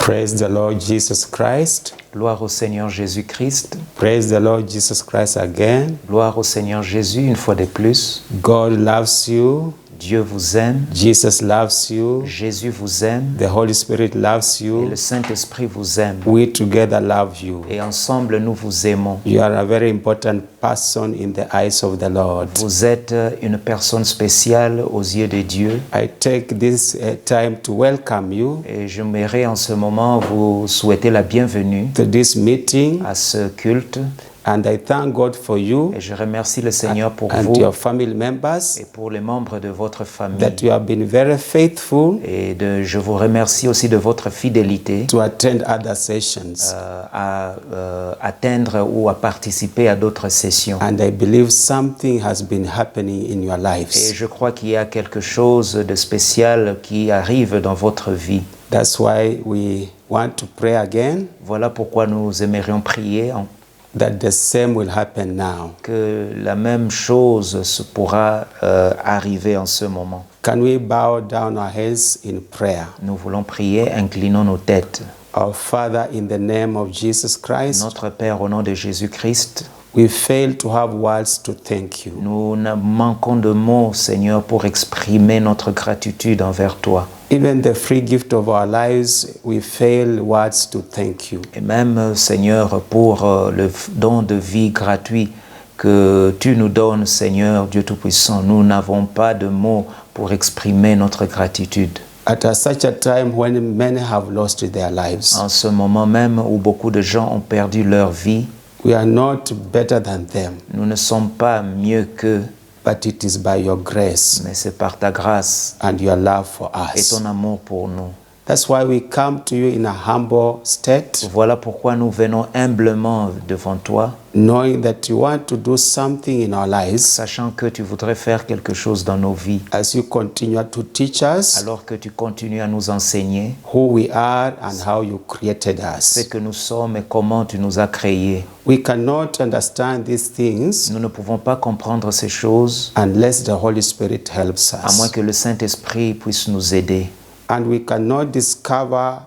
Praise the Lord Jesus Christ. Gloire au Seigneur Jésus-Christ. Praise the Lord Jesus Christ again. Gloire au Seigneur Jésus une fois de plus. God loves you. Dieu vous aime. Jesus loves you. Jésus vous aime. The Holy Spirit loves Et you. le Saint-Esprit vous aime. We together love you. Et ensemble, nous vous aimons. You are a very important person in the eyes of the Lord. Vous êtes une personne spéciale aux yeux de Dieu. I take this time to welcome you Et j'aimerais en ce moment vous souhaiter la bienvenue to this meeting, à ce culte. and I thank God for you Et je remercie le Seigneur pour and vous your family members et pour les membres de votre famille. that you have been very faithful Et je vous remercie aussi de votre fidélité to attend other sessions. à atteindre ou à participer à d'autres sessions. And I believe something has been happening in your Et lives. je crois qu'il y a quelque chose de spécial qui arrive dans votre vie. That's why we want to pray again Voilà pourquoi nous aimerions prier that the same will happen now. que la même chose se pourra arriver en ce moment. Can we bow down our heads in prayer? Nous voulons prier, inclinons nos têtes. Our Father, in the name of Jesus Christ, Notre Père, au nom de Jésus-Christ, we fail to have words to thank you. nous manquons de mots, Seigneur, pour exprimer notre gratitude envers toi. Even the free gift of our lives, we fail words to thank you. Et même, Seigneur, pour le don de vie gratuit que tu nous donnes, Seigneur, Dieu Tout-Puissant, nous n'avons pas de mots pour exprimer notre gratitude. Such a time when many have lost their lives, En ce moment même où beaucoup de gens ont perdu leur vie, we are not better than them, nous ne sommes pas mieux qu'eux, but it is by your grace mais c'est par ta grâce and your love for et us. ton amour pour nous. That's why we come to you in a humble state, Voilà pourquoi nous venons humblement devant toi, knowing that you want to do something in our lives sachant que tu voudrais faire quelque chose dans nos vies, as you continue to teach us alors que tu continues à nous enseigner who we are and how you created ce us. que nous sommes et comment tu nous as créés. We cannot understand these things Nous ne pouvons pas comprendre ces choses unless the Holy Spirit helps à moins us. que le Saint-Esprit puisse nous aider. And we cannot discover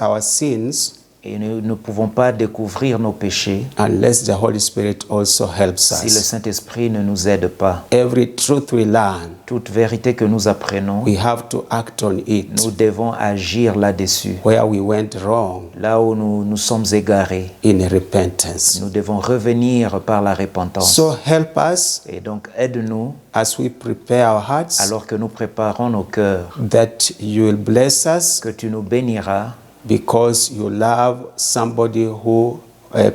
our sins Et nous ne pouvons pas découvrir nos péchés unless the Holy Spirit also helps si le us. Saint-Esprit ne nous aide pas. Every truth we learn, Toute vérité que nous apprenons, we have to act on it. nous devons agir là-dessus. Where we went wrong, Là où nous sommes égarés, in repentance. nous devons revenir par la repentance. So help us Et donc aide-nous as we prepare our hearts, alors que nous préparons nos cœurs, that you will bless us que tu nous béniras because you love somebody who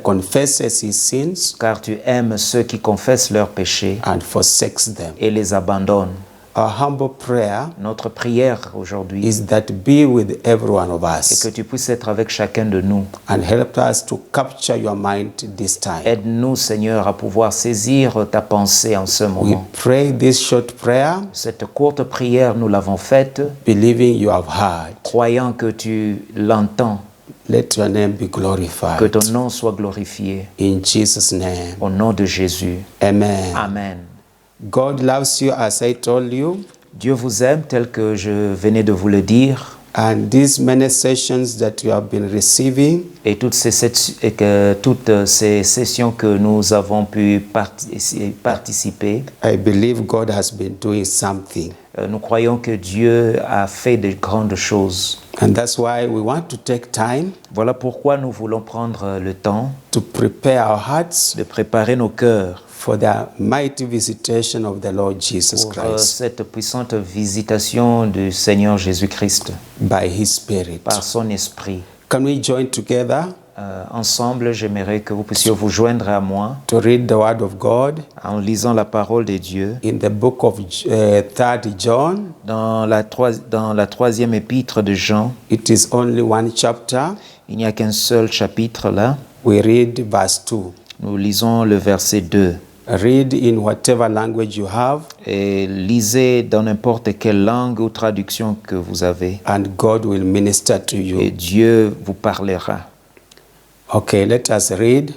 confesses his sins car tu aimes ceux qui confessent leurs péchés and forsakes them. et les abandonnent. Our humble prayer Notre prière aujourd'hui is that be with every one of est que us tu puisses être avec chacun de nous. and help us to capture your mind this time. Aide-nous, Seigneur, à pouvoir saisir ta pensée en ce We moment. pray this short prayer Cette courte prière, nous l'avons faite, believing you have heard. croyant que tu l'entends, Let your name be que glorified. ton nom soit glorifié. In Jesus' name, Au nom de Jésus. amen. Amen. God loves you as I told you. Dieu vous aime tel que je venais de vous le dire. And these many sessions that you have been receiving, Et toutes ces sessions que nous avons pu participer, I believe God has been doing something. nous croyons que Dieu a fait de grandes choses. And that's why we want to take time Voilà pourquoi nous voulons prendre le temps to prepare our hearts de préparer nos cœurs for the mighty visitation of the Lord Jesus pour Christ cette puissante visitation du Seigneur Jésus-Christ by His Spirit. par son Esprit. Can we join together Ensemble, j'aimerais que vous puissiez vous joindre à moi to read the Word of God en lisant la parole de Dieu in the book of 3 John? dans la troisième épître de Jean. It is only one chapter. Il n'y a qu'un seul chapitre là. We read verse 2. Nous lisons le verset 2. Read in whatever language you have, Et lisez dans n'importe quelle langue ou traduction que vous avez. and God will minister to Et you. Dieu vous parlera. Okay, let us read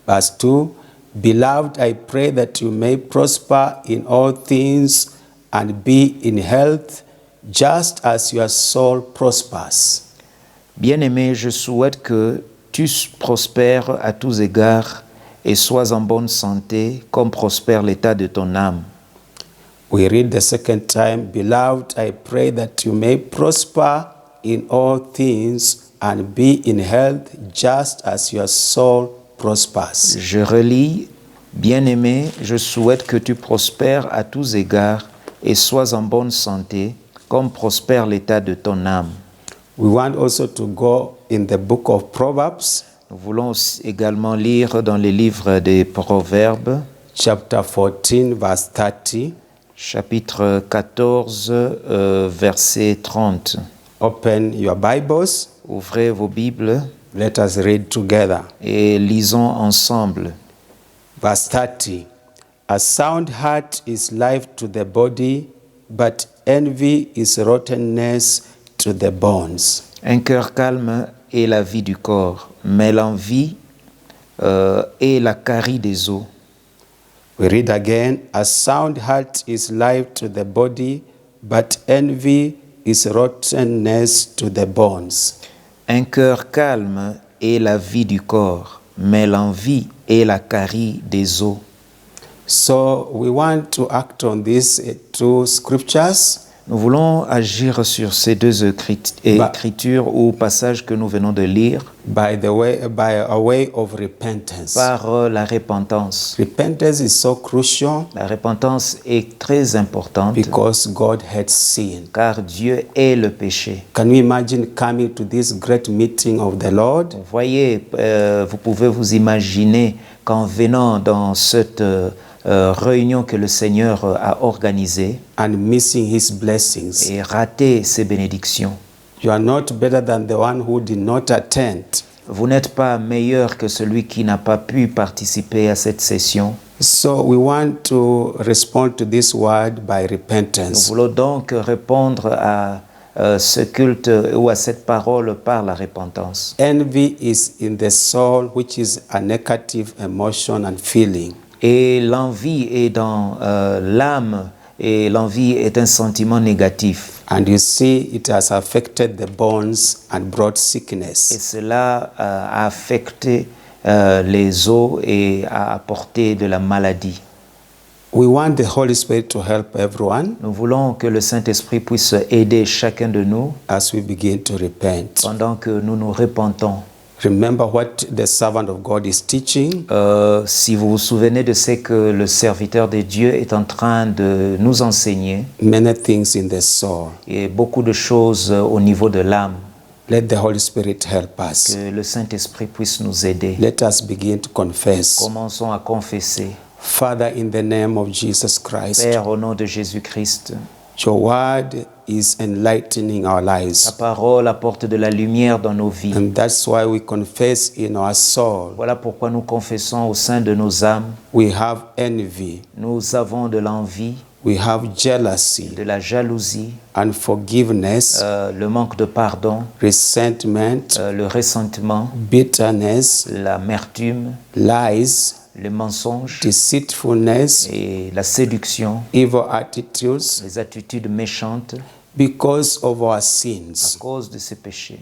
verse 2. Beloved, I pray that you may prosper in all things and be in health, just as your soul prospers. Bien-aimé, je souhaite que tu prospères à tous égards et sois en bonne santé comme prospère l'état de ton âme. We read the second time, Beloved, I pray that you may prosper in all things and be in health just as your soul prospers. Je relis, bien-aimé, je souhaite que tu prospères à tous égards et sois en bonne santé comme prospère l'état de ton âme. We want also to go in the book of Proverbs, Nous voulons également lire dans les livres des Proverbes, chapter 14, verse 30. chapitre 14, verset 30. Open your Bibles. Ouvrez vos Bibles Let us read together. et lisons ensemble. Verse 30. A sound heart is life to the body, but envy is rottenness to the bones. Un cœur calme est la vie du corps, mais l'envie est la carie des os. We read again, a sound heart is life to the body, but envy is rottenness to the bones. Un cœur calme est la vie du corps, mais l'envie est la carie des os. So we want to act on these two scriptures Nous voulons agir sur ces deux écritures ou passages que nous venons de lire by a way of repentance. par la repentance. Repentance is so crucial La repentance est très importante because God hates sin. car Dieu est le péché. Can you imagine coming to this great meeting of the Lord Vous voyez, vous pouvez vous imaginer qu'en venant dans cette réunion que le Seigneur a organisée and missing his blessings? et rater ses bénédictions. You are not better than the one who did not attend. Vous n'êtes pas meilleur que celui qui n'a pas pu participer à cette session. So we want to respond to this word by Nous repentance. voulons donc répondre à ce culte ou à cette parole par la repentance. Envy is in the soul, which is a negative emotion and feeling. Et l'envie est dans l'âme et l'envie est un sentiment négatif. And you see, it has affected the bones and brought Et sickness. cela a affecté les os et a apporté de la maladie. We want the Holy Spirit to help everyone Nous voulons que le Saint-Esprit puisse aider chacun de nous as we begin to repent. pendant que nous nous repentons. Remember what the servant of God is teaching. Si vous vous souvenez de ce que le serviteur de Dieu est en train de nous enseigner, Many things in the soul. et beaucoup de choses au niveau de l'âme, Let the Holy Spirit help us. que le Saint-Esprit puisse nous aider. Let us begin to confess. Commençons à confesser. Father, in the name of Jesus Christ, Père, au nom de Jésus-Christ, your word is enlightening our ta lives. parole apporte de la lumière dans nos vies. And that's why we confess in our soul. Voilà pourquoi nous confessons au sein de nos âmes. We have envy, Nous avons de l'envie, we have jealousy, de la jalousie, unforgiveness, le manque de pardon, resentment, le ressentiment, bitterness, l'amertume, lies, les mensonges deceitfulness, et la séduction, evil attitudes, les attitudes méchantes because of our à sins. cause de ces péchés.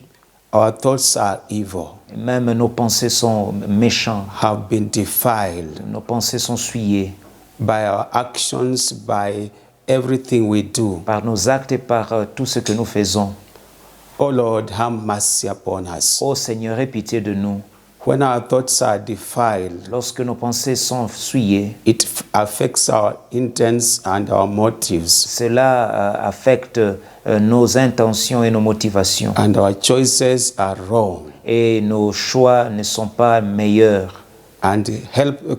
Our thoughts are evil, Et même nos pensées sont méchantes, have been defiled nos pensées sont souillées by our actions, by everything we do. par nos actes et par tout ce que nous faisons. Oh Lord, have mercy upon us. Ô Seigneur, aie pitié de nous. When our thoughts are defiled, Lorsque nos pensées sont souillées, it affects our intents and our motives, cela affecte nos intentions et nos motivations. and our choices are wrong, Et nos choix ne sont pas meilleurs. and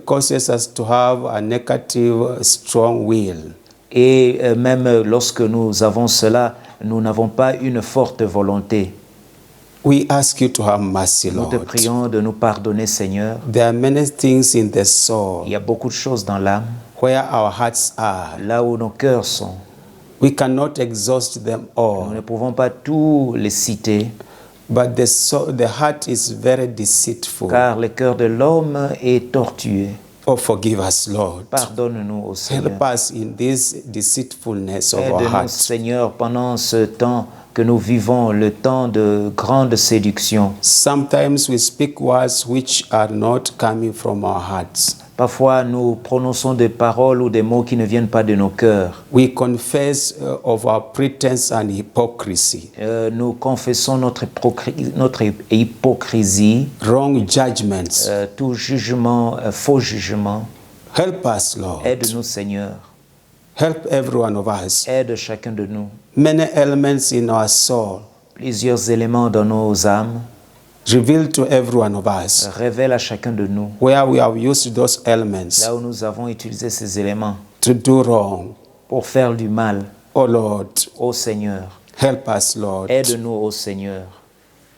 causes us to have a negative, strong will. Et même lorsque nous avons cela, nous n'avons pas une forte volonté. We ask you to have mercy, Nous te Lord. prions de nous pardonner, Seigneur. There are many things in the Il soul y a beaucoup de choses dans l'âme, where our hearts are. là où nos cœurs sont. We cannot exhaust them Nous ne all, pouvons pas tous les citer, but the heart is very deceitful. car le cœur de l'homme est tortueux. Oh, forgive us, Lord. Pardonne-nous, ô Seigneur. Help us in this deceitfulness of our Aide-nous, hearts. Seigneur, pendant ce temps que nous vivons le temps de grande séduction. Sometimes we speak words which are not coming from our hearts. Parfois, nous prononçons des paroles ou des mots qui ne viennent pas de nos cœurs. We confess of our pretense and hypocrisy, Nous confessons notre hypocrisie, wrong judgments. tout jugement, faux jugement. Help us, Lord. Aide-nous, Seigneur. Help every one of us. Aide chacun de nous. Many elements in our soul. Plusieurs éléments dans nos âmes. Reveal to every one of us Révèle à chacun de nous where we have used those elements là où nous avons utilisé ces éléments to do wrong. pour faire du mal. Oh Lord, Ô Seigneur, help us, Lord. aide-nous, ô Seigneur.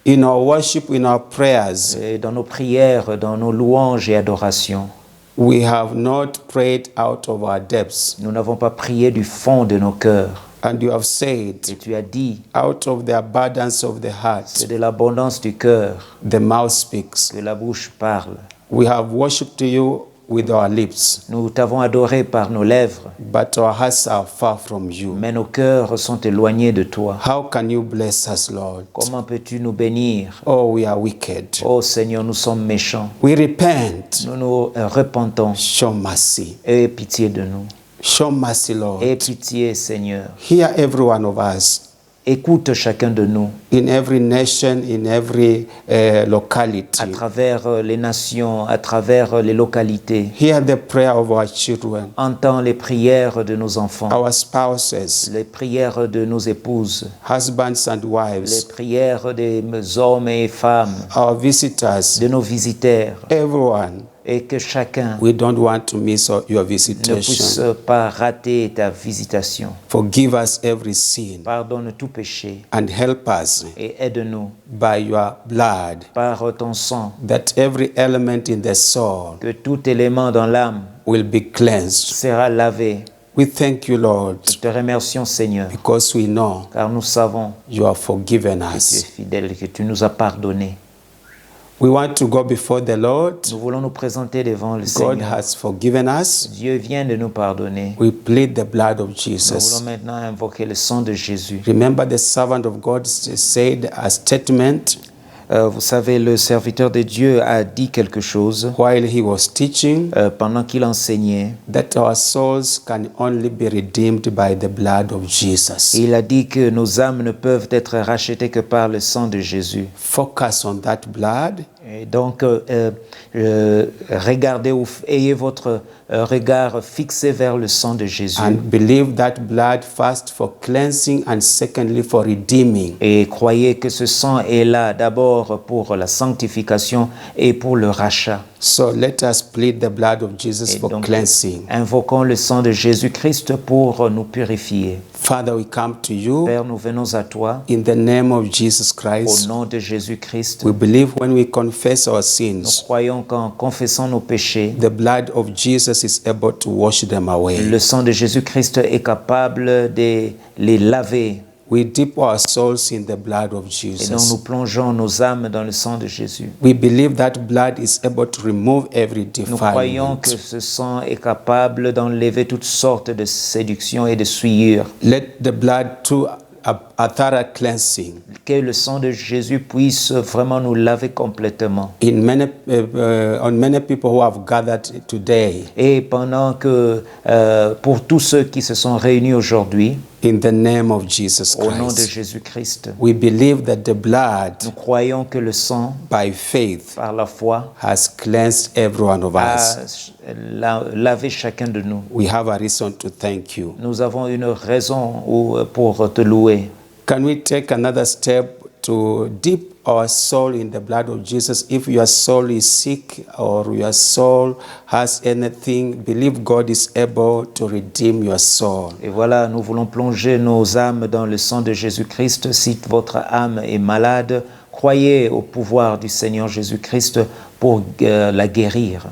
In our worship, in our prayers, Et dans nos prières, dans nos louanges et adorations, we have not prayed out of our depths. nous n'avons pas prié du fond de nos cœurs. And you have said, Et tu as dit, out of the abundance of the heart, c'est de l'abondance du cœur the mouth speaks. que la bouche parle. We have worshipped you with our lips, Nous t'avons adoré par nos lèvres, but our hearts are far from you. mais nos cœurs sont éloignés de toi. How can you bless us, Lord? Comment peux-tu nous bénir? Oh, we are wicked. Ô Seigneur, nous sommes méchants. We repent. Nous nous repentons. Show mercy. Aie pitié de nous. Show mercy, Lord. Aie pitié, Seigneur. Hear every one of us. Écoute chacun de nous In every nation, in every locality. à travers les nations, à travers les localités. Hear the prayer of our children, Entends les prières de nos enfants, our spouses, les prières de nos épouses, husbands and les wives, prières des hommes et femmes, our visitors, de nos visiteurs, everyone. et que chacun We don't want to miss your ne puisse visitation. pas rater ta visitation. Forgive us every sin Pardonne tout péché and help us et aide-nous by your blood par ton sang, that every element in the soul que tout élément dans l'âme will be cleansed. sera lavé. We thank you, Lord, Nous te remercions, Seigneur, because we know car nous savons you have forgiven que tu es us. fidèle et que tu nous as pardonné. We want to go before the Lord. Nous voulons nous présenter devant le God Seigneur. has forgiven us. Dieu vient de nous pardonner. We plead the blood of Nous Jesus. voulons maintenant invoquer le sang de Jésus. Remember, the servant of God said a statement Vous savez, le serviteur de Dieu a dit quelque chose while he was teaching pendant qu'il enseignait. that our souls can only be redeemed by the blood of Jesus. Il a dit que nos âmes ne peuvent être rachetées que par le sang de Jésus. Focus on that blood. Et donc, regardez ou ayez votre regard fixé vers le sang de Jésus. And believe that blood first for cleansing and secondly for redeeming. Et croyez que ce sang est là d'abord pour la sanctification et pour le rachat. So let us plead the blood of Jesus Et for donc, cleansing. invoquons le sang de Jésus-Christ pour nous purifier. Father, we come to you Père, nous venons à toi in the name of Jesus au Christ. nom de Jésus-Christ. We believe when we confess our Nous sins, croyons qu'en confessant nos péchés, the blood of Jesus is able to wash them away. le sang de Jésus-Christ est capable de les laver. We dip our souls in the blood of Et donc nous Jesus. plongeons nos âmes dans le sang de Jésus. We believe that blood is able to remove every Nous croyons defilement. que ce sang est capable d'enlever toutes sortes de séductions et de souillures. Let the blood do a thorough cleansing. Que le sang de Jésus puisse vraiment nous laver complètement. On many people who have gathered today, Et pendant que, pour tous ceux qui se sont réunis aujourd'hui, in the name of Jesus au nom de Christ, Jésus-Christ, we believe that the blood, nous croyons que le sang, by faith, par la foi, has cleansed every one of us. a lavé chacun de nous. We have a reason to thank you. Nous avons une raison pour te louer. Can we take another step to dip our soul in the blood of Jesus? If your soul is sick or your soul has anything, believe God is able to redeem your soul. Et voilà, nous voulons plonger nos âmes dans le sang de Jésus-Christ. Si votre âme est malade, croyez au pouvoir du Seigneur Jésus-Christ pour la guérir.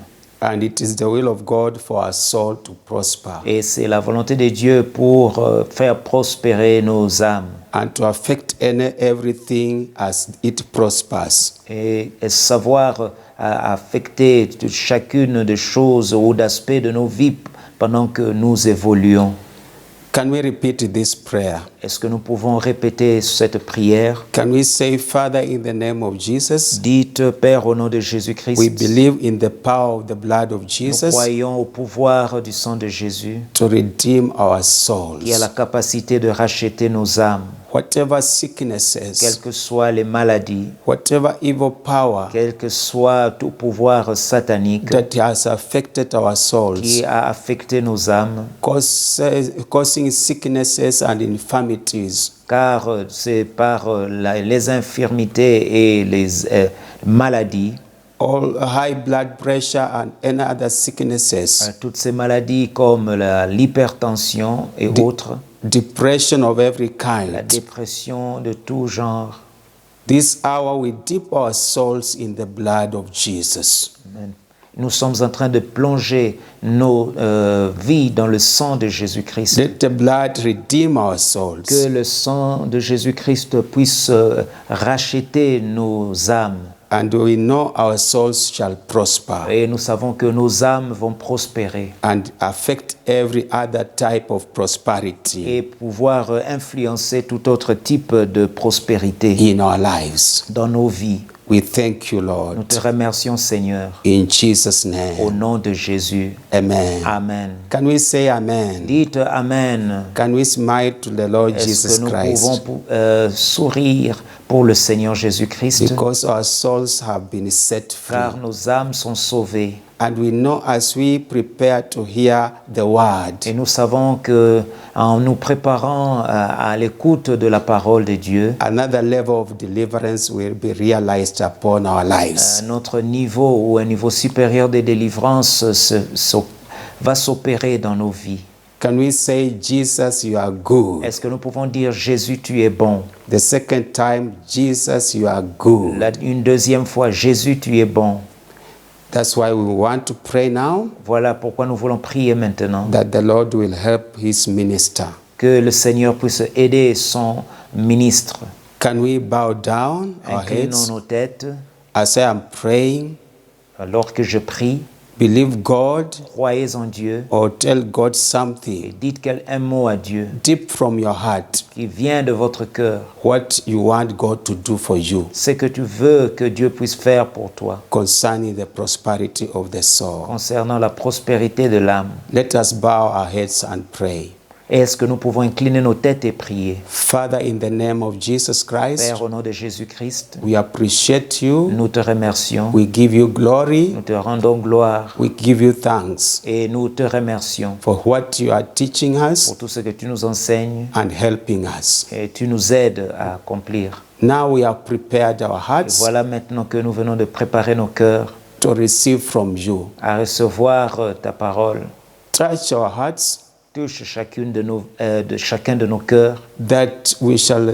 And it is the will of God for our soul to prosper Et c'est la volonté de Dieu pour faire prospérer nos âmes and to affect everything as it prospers. et savoir affecter chacune des choses ou d'aspects de nos vies pendant que nous évoluons. Can we repeat this prayer? Est-ce que nous pouvons répéter cette prière? Can we say, Father, in the name of Jesus, Dites, Père, au nom de we Jésus-Christ, believe in the power of the blood of nous Jesus croyons au pouvoir du sang de Jésus to redeem our qui a la souls. capacité de racheter nos âmes, Whatever quelles sicknesses, que soient les maladies, whatever evil power quel que soit tout pouvoir satanique that has affected our souls, qui a affecté nos âmes, causing sicknesses and infirmities, car c'est par les infirmités et les maladies, all high blood pressure and any other sicknesses, toutes ces maladies comme l'hypertension et autres, depression of every la kind. dépression de tout genre. This hour we dip our souls in the blood of Jesus. Amen. Nous sommes en train de plonger nos vies dans le sang de Jésus-Christ. Let the blood redeem our souls. Que le sang de Jésus-Christ puisse racheter nos âmes. And we know our souls shall prosper Et nous savons que nos âmes vont prospérer and affect every other type of prosperity et pouvoir influencer tout autre type de prospérité in our lives. dans nos vies. We thank you, Nous Lord. te remercions, Seigneur, In Jesus' au name. nom de Jésus. Amen. Amen. Can we say amen? Dites Amen. Can we smile to the Lord Est-ce Jesus que nous Christ? pouvons sourire pour le Seigneur Jésus-Christ? Because our souls have been set free. Car nos âmes sont sauvées. And we know as we prepare to hear the word, Et nous savons que en nous préparant à l'écoute de la parole de Dieu, another level of deliverance will be realized upon our lives. notre niveau ou un niveau supérieur de délivrance va s'opérer dans nos vies. Can we say, Jesus, you are good? Est-ce que nous pouvons dire Jésus, tu es bon? The second time, Jesus, you are good. Une deuxième fois, Jésus, tu es bon. That's why we want to pray now Voilà pourquoi nous voulons prier maintenant. that the Lord will help his minister. Que le Seigneur puisse aider son ministre. Can we bow down our Inclinons heads nos têtes. as I am praying? Alors que je prie, Believe God croyez en Dieu or tell God et something dites un mot à Dieu deep from your heart, qui vient de votre cœur. what you want God to do for you Ce que tu veux que Dieu puisse faire pour toi concerning the prosperity of the soul. concernant la prospérité de l'âme. Let us bow our heads and pray. Est-ce que nous pouvons incliner nos têtes et prier? Father, in the name of Jesus Christ, Père, au nom de Jésus-Christ, we appreciate you. nous te remercions. We give you glory. Nous te rendons gloire We give you thanks et nous te remercions for what you are teaching pour us tout ce que tu nous enseignes and helping us. et tu nous aides à accomplir. Now we have prepared our Et hearts voilà maintenant que nous venons de préparer nos cœurs to receive from you. à recevoir ta parole. Touch our hearts Touche chacun de nos cœurs, that we shall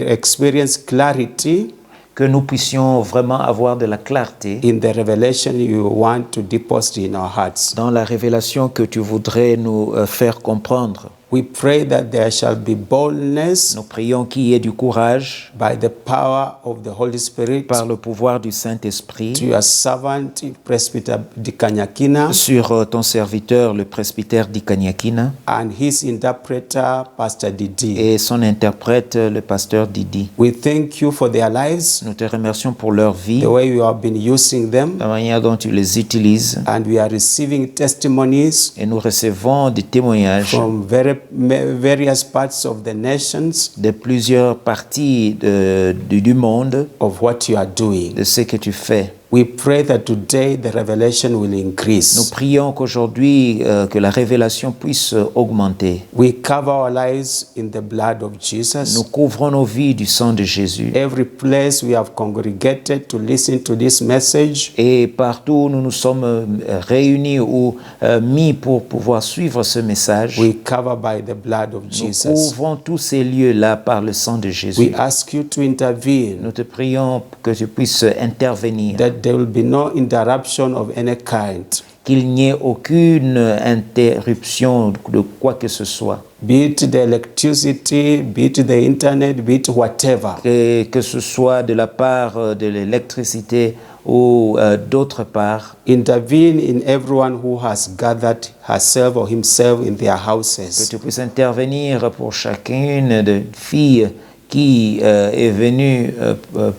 experience clarity que nous puissions vraiment avoir de la clarté in the revelation you want to deposit in our hearts. dans la révélation que tu voudrais nous faire comprendre. We pray that there shall be boldness Nous prions qu'il y ait du courage by the power of the Holy Spirit par le pouvoir du to Saint-Esprit your servant, Presbyter Dikanyakina, sur ton serviteur, le presbytère d'Ikanyakina, and his interpreter, Pastor Didi. et son interprète, le pasteur Didi. We thank you for their lives, Nous te remercions pour leur vie, the way you have been using them, la manière dont tu les utilises, and we are receiving testimonies et nous recevons des témoignages from various parts of the nations de plusieurs parties du monde of what you are doing. de ce que tu fais. We pray that today the revelation will Nous increase. prions qu'aujourd'hui, que la révélation puisse augmenter. We cover our lives in the blood of Nous Jesus. couvrons nos vies du sang de Jésus. Every place we have congregated to listen to this message, Et partout où nous nous sommes réunis ou mis pour pouvoir suivre ce message, we cover by the blood of nous Jesus. couvrons tous ces lieux-là par le sang de Jésus. We ask you to intervene, Nous te prions que tu puisses intervenir, that there will be no interruption of any kind. qu'il n'y ait aucune interruption de quoi que ce soit. Be it the electricity, be it the internet, be it whatever. Que ce soit de la part de l'électricité ou d'autre part. Intervene in everyone who has gathered herself or himself in their Que houses. tu puisses intervenir pour chacune des filles qui est venue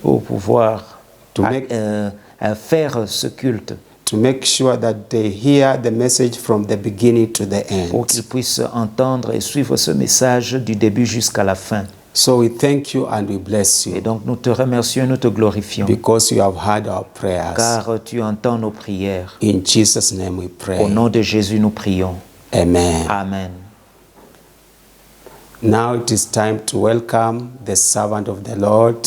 pour pouvoir faire ce culte. To make sure that they hear the message from the beginning to the Pour end. qu'ils puissent entendre et suivre ce message du début jusqu'à la fin. So we thank you and we bless Et you donc nous te remercions et nous te glorifions. because you have heard our prayers. Car tu entends nos prières. In Jesus' name we Au pray. nom de Jésus, nous prions. Amen. Amen. Now it is time to welcome the servant of the Lord.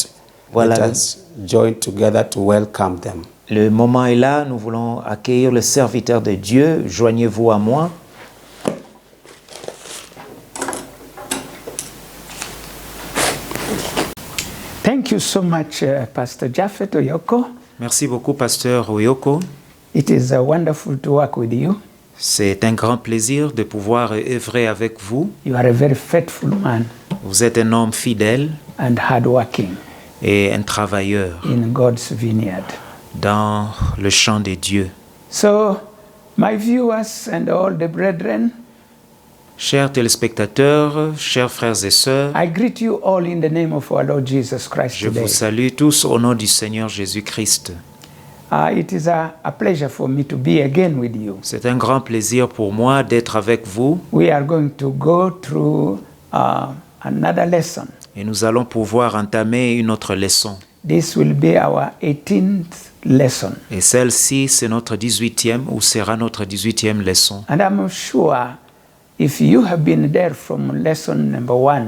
Voilà. Let us join together to welcome them. Le moment est là, nous voulons accueillir le serviteur de Dieu. Joignez-vous à moi. Thank you so much, Pastor Japhet Oyoko. Merci beaucoup, Pasteur Oyoko. It is wonderful to work with you. C'est un grand plaisir de pouvoir œuvrer avec vous. You are a very faithful man Vous êtes un homme fidèle and hardworking et un travailleur in God's vineyard. dans le champ de Dieu. So, my viewers and all the brethren, Chers téléspectateurs, chers frères et sœurs, I greet you all in the name of our Lord Jesus Christ je today. vous salue tous au nom du Seigneur Jésus-Christ. It is a pleasure for me to be again with you. C'est un grand plaisir pour moi d'être avec vous We are going to go through another lesson. et nous allons pouvoir entamer une autre leçon. This will be our 18th lesson. Et celle-ci, c'est notre 18e ou sera notre 18e leçon. And I'm sure if you have been there from lesson number 1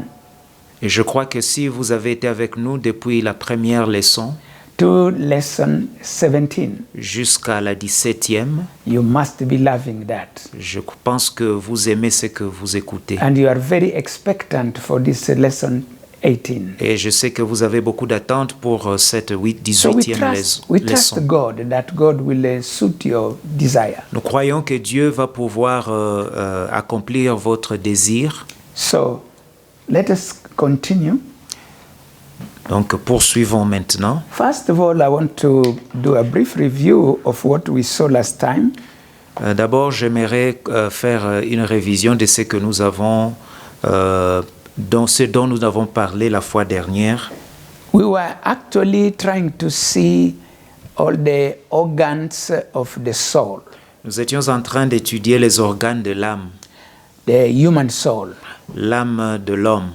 Et je crois que si vous avez été avec nous depuis la première leçon to lesson 17, jusqu'à la 17e, you must be loving that. je pense que vous aimez ce que vous écoutez. And you are very expectant for this lesson 18. Et je sais que vous avez beaucoup d'attentes pour cette So we 18e trust leçon. God that God will suit your desire. Nous croyons que Dieu va pouvoir accomplir votre désir. So let us continue. Donc poursuivons maintenant. First of all, I want to do a brief review of what we saw last time. D'abord, j'aimerais faire une révision de ce que nous avons, ce dont nous avons parlé la fois dernière. We were actually trying to see all the organs of the soul, Nous étions en train d'étudier les organes de l'âme, the human soul. l'âme de l'homme.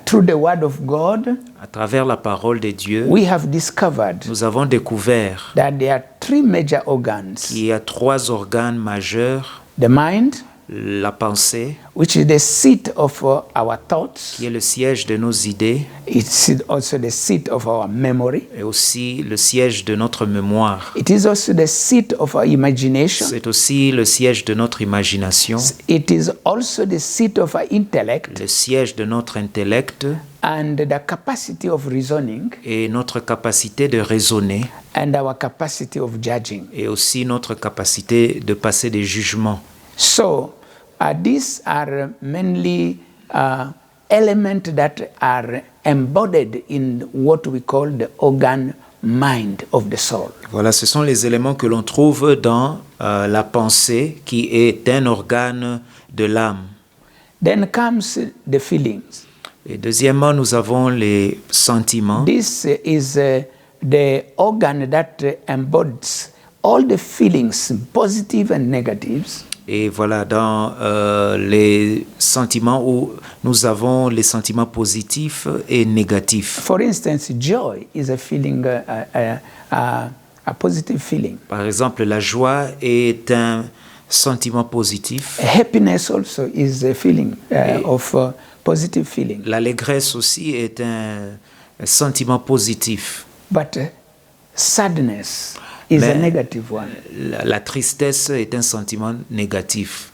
Through the Word of God, À travers la parole de Dieu, we have discovered nous avons découvert that there are 3 major organs. qu'il y a 3 organes majeurs: The mind, la pensée, which is the seat of our thoughts. qui est le siège de nos idées, It's also the seat of our memory. et aussi le siège de notre mémoire. It is also the seat of our imagination. C'est aussi le siège de notre imagination, It is also the seat of our intellect le siège de notre intellect and the capacity of reasoning et notre capacité de raisonner, and our capacity of judging. et aussi notre capacité de passer des jugements. So these are mainly elements that are embodied in what we call the organ mind of the soul. Voilà, ce sont les éléments que l'on trouve dans la pensée, qui est un organe de l'âme. Then comes the feelings. Et deuxièmement, nous avons les sentiments. This is the organ that embodies all the feelings, positive and negatives. Et voilà, dans les sentiments où nous avons les sentiments positifs et négatifs. For instance, joy is a feeling, a positive feeling. Par exemple, la joie est un sentiment positif. Happiness also is a feeling of positive feeling. L'allégresse aussi est un sentiment positif. But sadness is a Mais negative one. la tristesse est un sentiment négatif.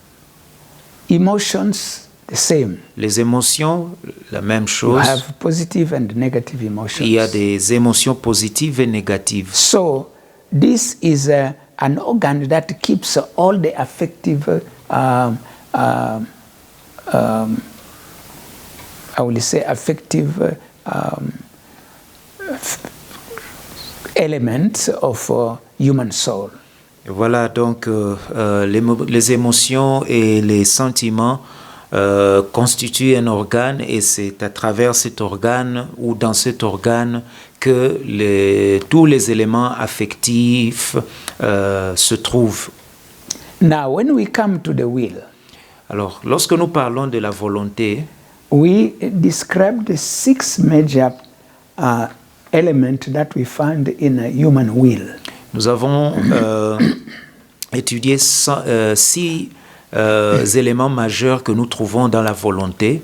Emotions, the same. Les émotions, la même You chose. have positive and negative emotions. Il y a des émotions positives et négatives. So this is a an organ that keeps all the affective, I will say affective elements of human soul. Voilà donc les émotions et les sentiments constituent un organe, et c'est à travers cet organe ou dans cet organe que tous les éléments affectifs se trouvent. Now, when we come to the will, Alors, lorsque nous parlons de la volonté, we describe the 6 major elements that we find in a human will. nous avons étudié 6 éléments majeurs que nous trouvons dans la volonté.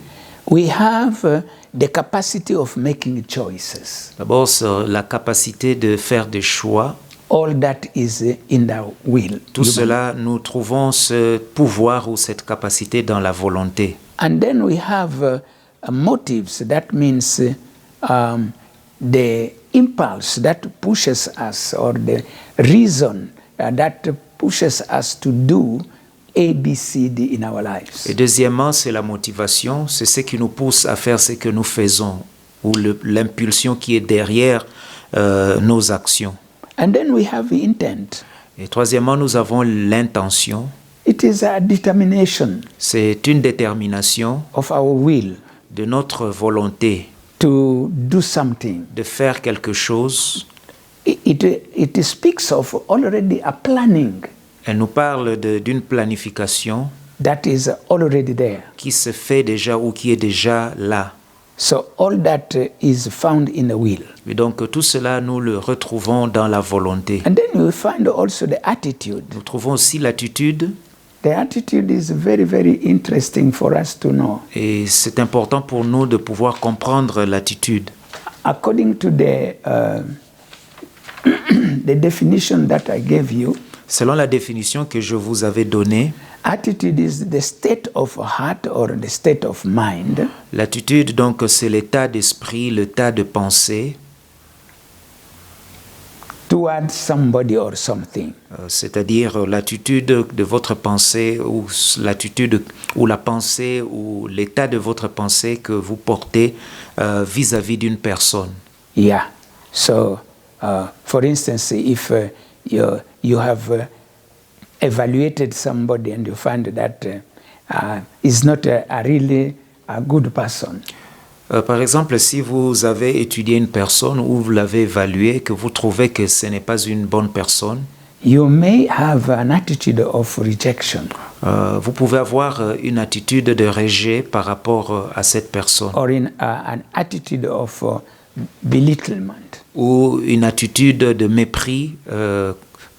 We have the capacity of making choices. D'abord, c'est la capacité de faire des choix. All that is in the will. Tout cela, nous trouvons ce pouvoir ou cette capacité dans la volonté. And then we have motives. That means the impulse that pushes us, or the reason that pushes us to do A, B, C, D in our lives. Et deuxièmement, c'est la motivation, c'est ce qui nous pousse à faire ce que nous faisons, ou l'impulsion qui est derrière nos actions. And then we have intent. Et troisièmement, nous avons l'intention. It is a determination C'est une détermination of our will de notre volonté to do something. de faire quelque chose. It speaks of already a planning Elle nous parle d'une planification that is already there. qui se fait déjà ou qui est déjà là. So all that is found in the will. Et donc tout cela, nous le retrouvons dans la volonté. And then we find also the attitude. Nous trouvons aussi l'attitude, The attitude is very, very interesting for us to know. et c'est important pour nous de pouvoir comprendre l'attitude. According to the definition that I gave you, Selon la définition que je vous avais donnée, attitude is the state of heart or the state of mind l'attitude, donc, c'est l'état d'esprit, l'état de pensée, towards somebody or something. c'est-à-dire l'attitude de votre pensée, ou l'attitude ou la pensée ou l'état de votre pensée que vous portez vis-à-vis d'une personne. Yeah. So, for instance, if you have evaluated somebody and you find that is not a really a good person, Par exemple, si vous avez étudié une personne ou vous l'avez évaluée, que vous trouvez que ce n'est pas une bonne personne, you may have an attitude of rejection vous pouvez avoir une attitude de rejet par rapport à cette personne, or an attitude of belittlement. ou une attitude de mépris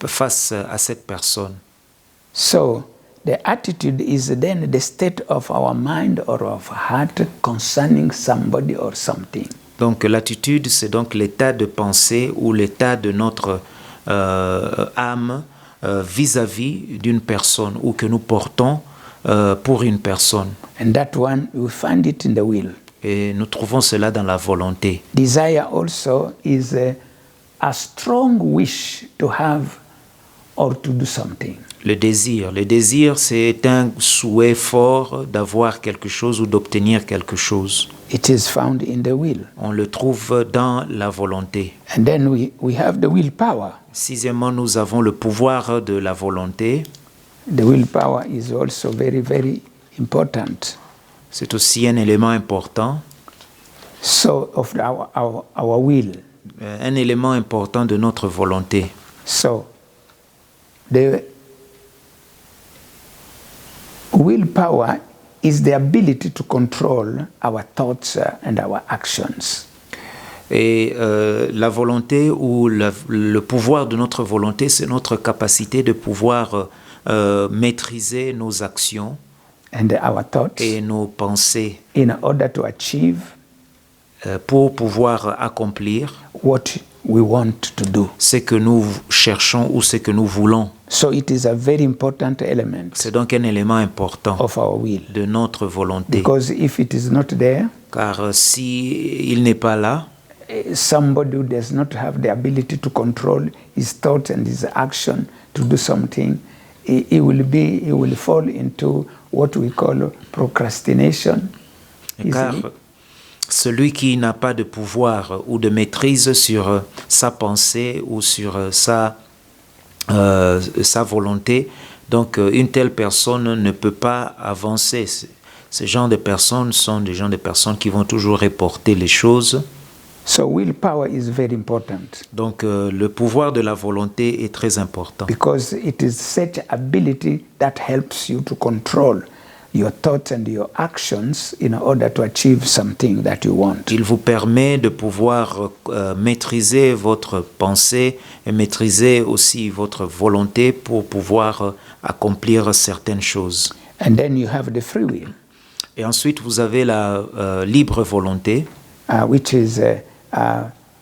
face à cette personne. So the attitude is then the state of our mind or of heart concerning somebody or something. Donc l'attitude, c'est donc l'état de pensée ou l'état de notre âme vis-à-vis d'une personne, ou que nous portons pour une personne. And that one, we find it in the will. Et nous trouvons cela dans la volonté. Desire also is a strong wish to have or to do something. Le désir, c'est un souhait fort d'avoir quelque chose ou d'obtenir quelque chose. It is found in the will. On le trouve dans la volonté. And then we have the willpower. Sixièmement, nous avons le pouvoir de la volonté. The willpower is also very, very important. C'est aussi un élément important, So of our will. un élément important de notre volonté. So the willpower is the ability to control our thoughts and our actions. Et la volonté ou le pouvoir de notre volonté, c'est notre capacité de pouvoir maîtriser nos actions And our thoughts et nos pensées in order to achieve pour pouvoir accomplir what we want to do. ce que nous cherchons ou ce que nous voulons. So it is a very important element C'est donc un élément important of our will. de notre volonté. Because if it is not there, Car si il n'est pas là, somebody who does not have the ability to control his thoughts and his action to do something, he will fall into what we call procrastination. Car celui qui n'a pas de pouvoir ou de maîtrise sur sa pensée ou sur sa volonté, donc une telle personne ne peut pas avancer. Ces genres de personnes sont des gens de personnes qui vont toujours reporter les choses. So willpower is very important. Donc le pouvoir de la volonté est très important. Because it is such ability that helps you to control your thoughts and your actions in order to achieve something that you want. Il vous permet de pouvoir maîtriser votre pensée et maîtriser aussi votre volonté pour pouvoir accomplir certaines choses. And then you have the free will. Et ensuite, vous avez la libre volonté, which is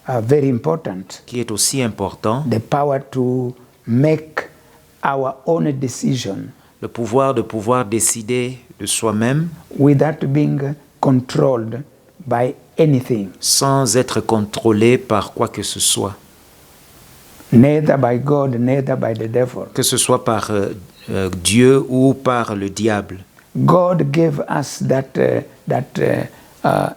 very important. qui est aussi important. The power to make our own decision. Le pouvoir de pouvoir décider de soi-même without being controlled by anything. Sans être contrôlé par quoi que ce soit. Neither by God, neither by the devil. Que ce soit par Dieu ou par le diable. God gave us that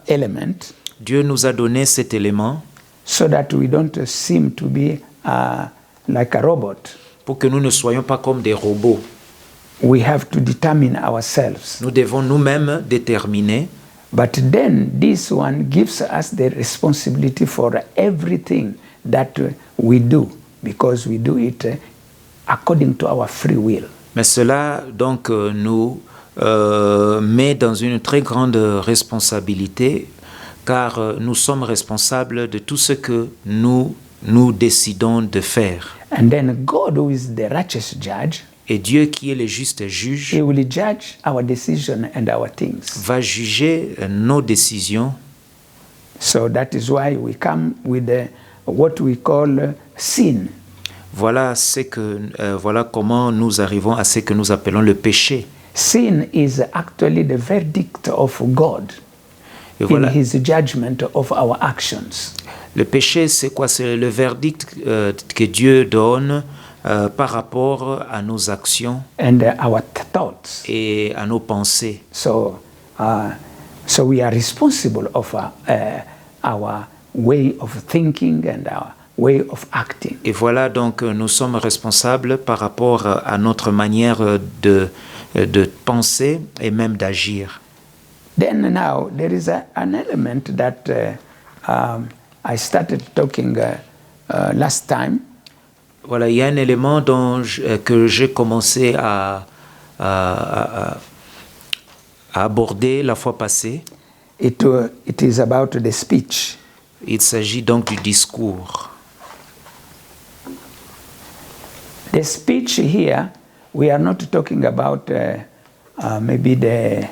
element. Dieu nous a donné cet élément. So that we don't seem to be like a robot. Pour que nous ne soyons pas comme des robots. We have to determine ourselves. Nous devons nous-mêmes déterminer. But then this one gives us the responsibility for everything that we do, because we do it according to our free will. Mais cela donc nous met dans une très grande responsabilité, car nous sommes responsables de tout ce que nous décidons de faire. And then God, who is the righteous judge, et Dieu qui est le juste juge, he will judge our decision and our things. Va juger nos décisions. So that is why we come with what we call sin. Voilà voilà comment nous arrivons à ce que nous appelons le péché. Sin is actually the verdict of God in his judgment of our actions. Le péché, c'est quoi? C'est le verdict que Dieu donne par rapport à nos actions and our thoughts et à nos pensées. So we are responsible of our way of thinking and our way of acting. Et voilà, donc nous sommes responsables par rapport à notre manière de penser et même d'agir. Then now there is an element that I started talking last time. Voilà, il y a un élément que j'ai commencé à aborder la fois passée. It is about the speech. Il s'agit donc du discours. The speech here, we are not talking about maybe the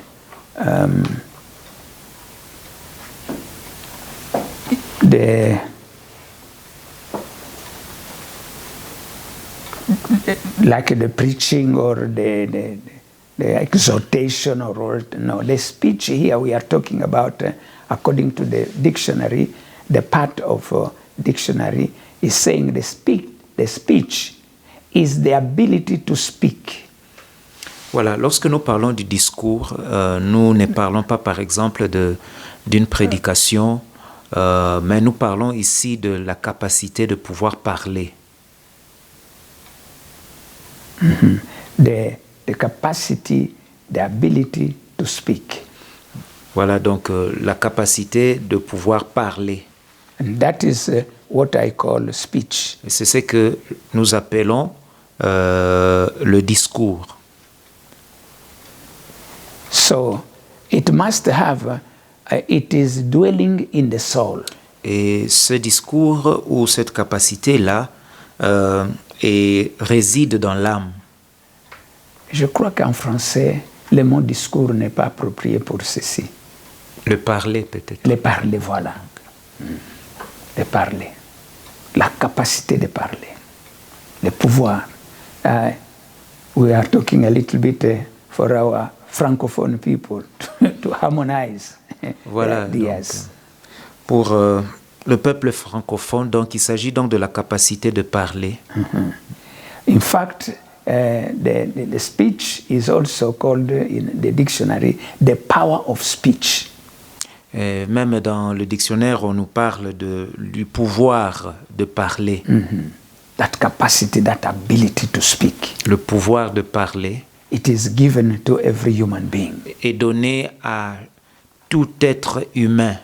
like the preaching or the exhortation or no, the speech here we are talking about according to the dictionary, the part of dictionary is saying the speech is the ability to speak. Voilà, lorsque nous parlons du discours, nous ne parlons pas par exemple d'une prédication, mais nous parlons ici de la capacité de pouvoir parler. The capacity, the ability to speak. Voilà, donc la capacité de pouvoir parler. And that is what I call speech. Et c'est ce que nous appelons le discours. So it must have, it is dwelling in the soul. Et ce discours ou cette capacité-là réside dans l'âme. Je crois qu'en français, le mot discours n'est pas approprié pour ceci. Le parler peut-être. Le parler, voilà. Le parler. La capacité de parler. Le pouvoir. We are talking a little bit for our francophone people to harmonize. Voilà. Yes. Pour Le peuple francophone, donc il s'agit donc de la capacité de parler. In fact, the speech is also called in the dictionary the power of speech. Et même dans le dictionnaire, on nous parle du pouvoir de parler. That capacity, that ability to speak, Le pouvoir de parler it is given to every human being. est donné à tout être humain.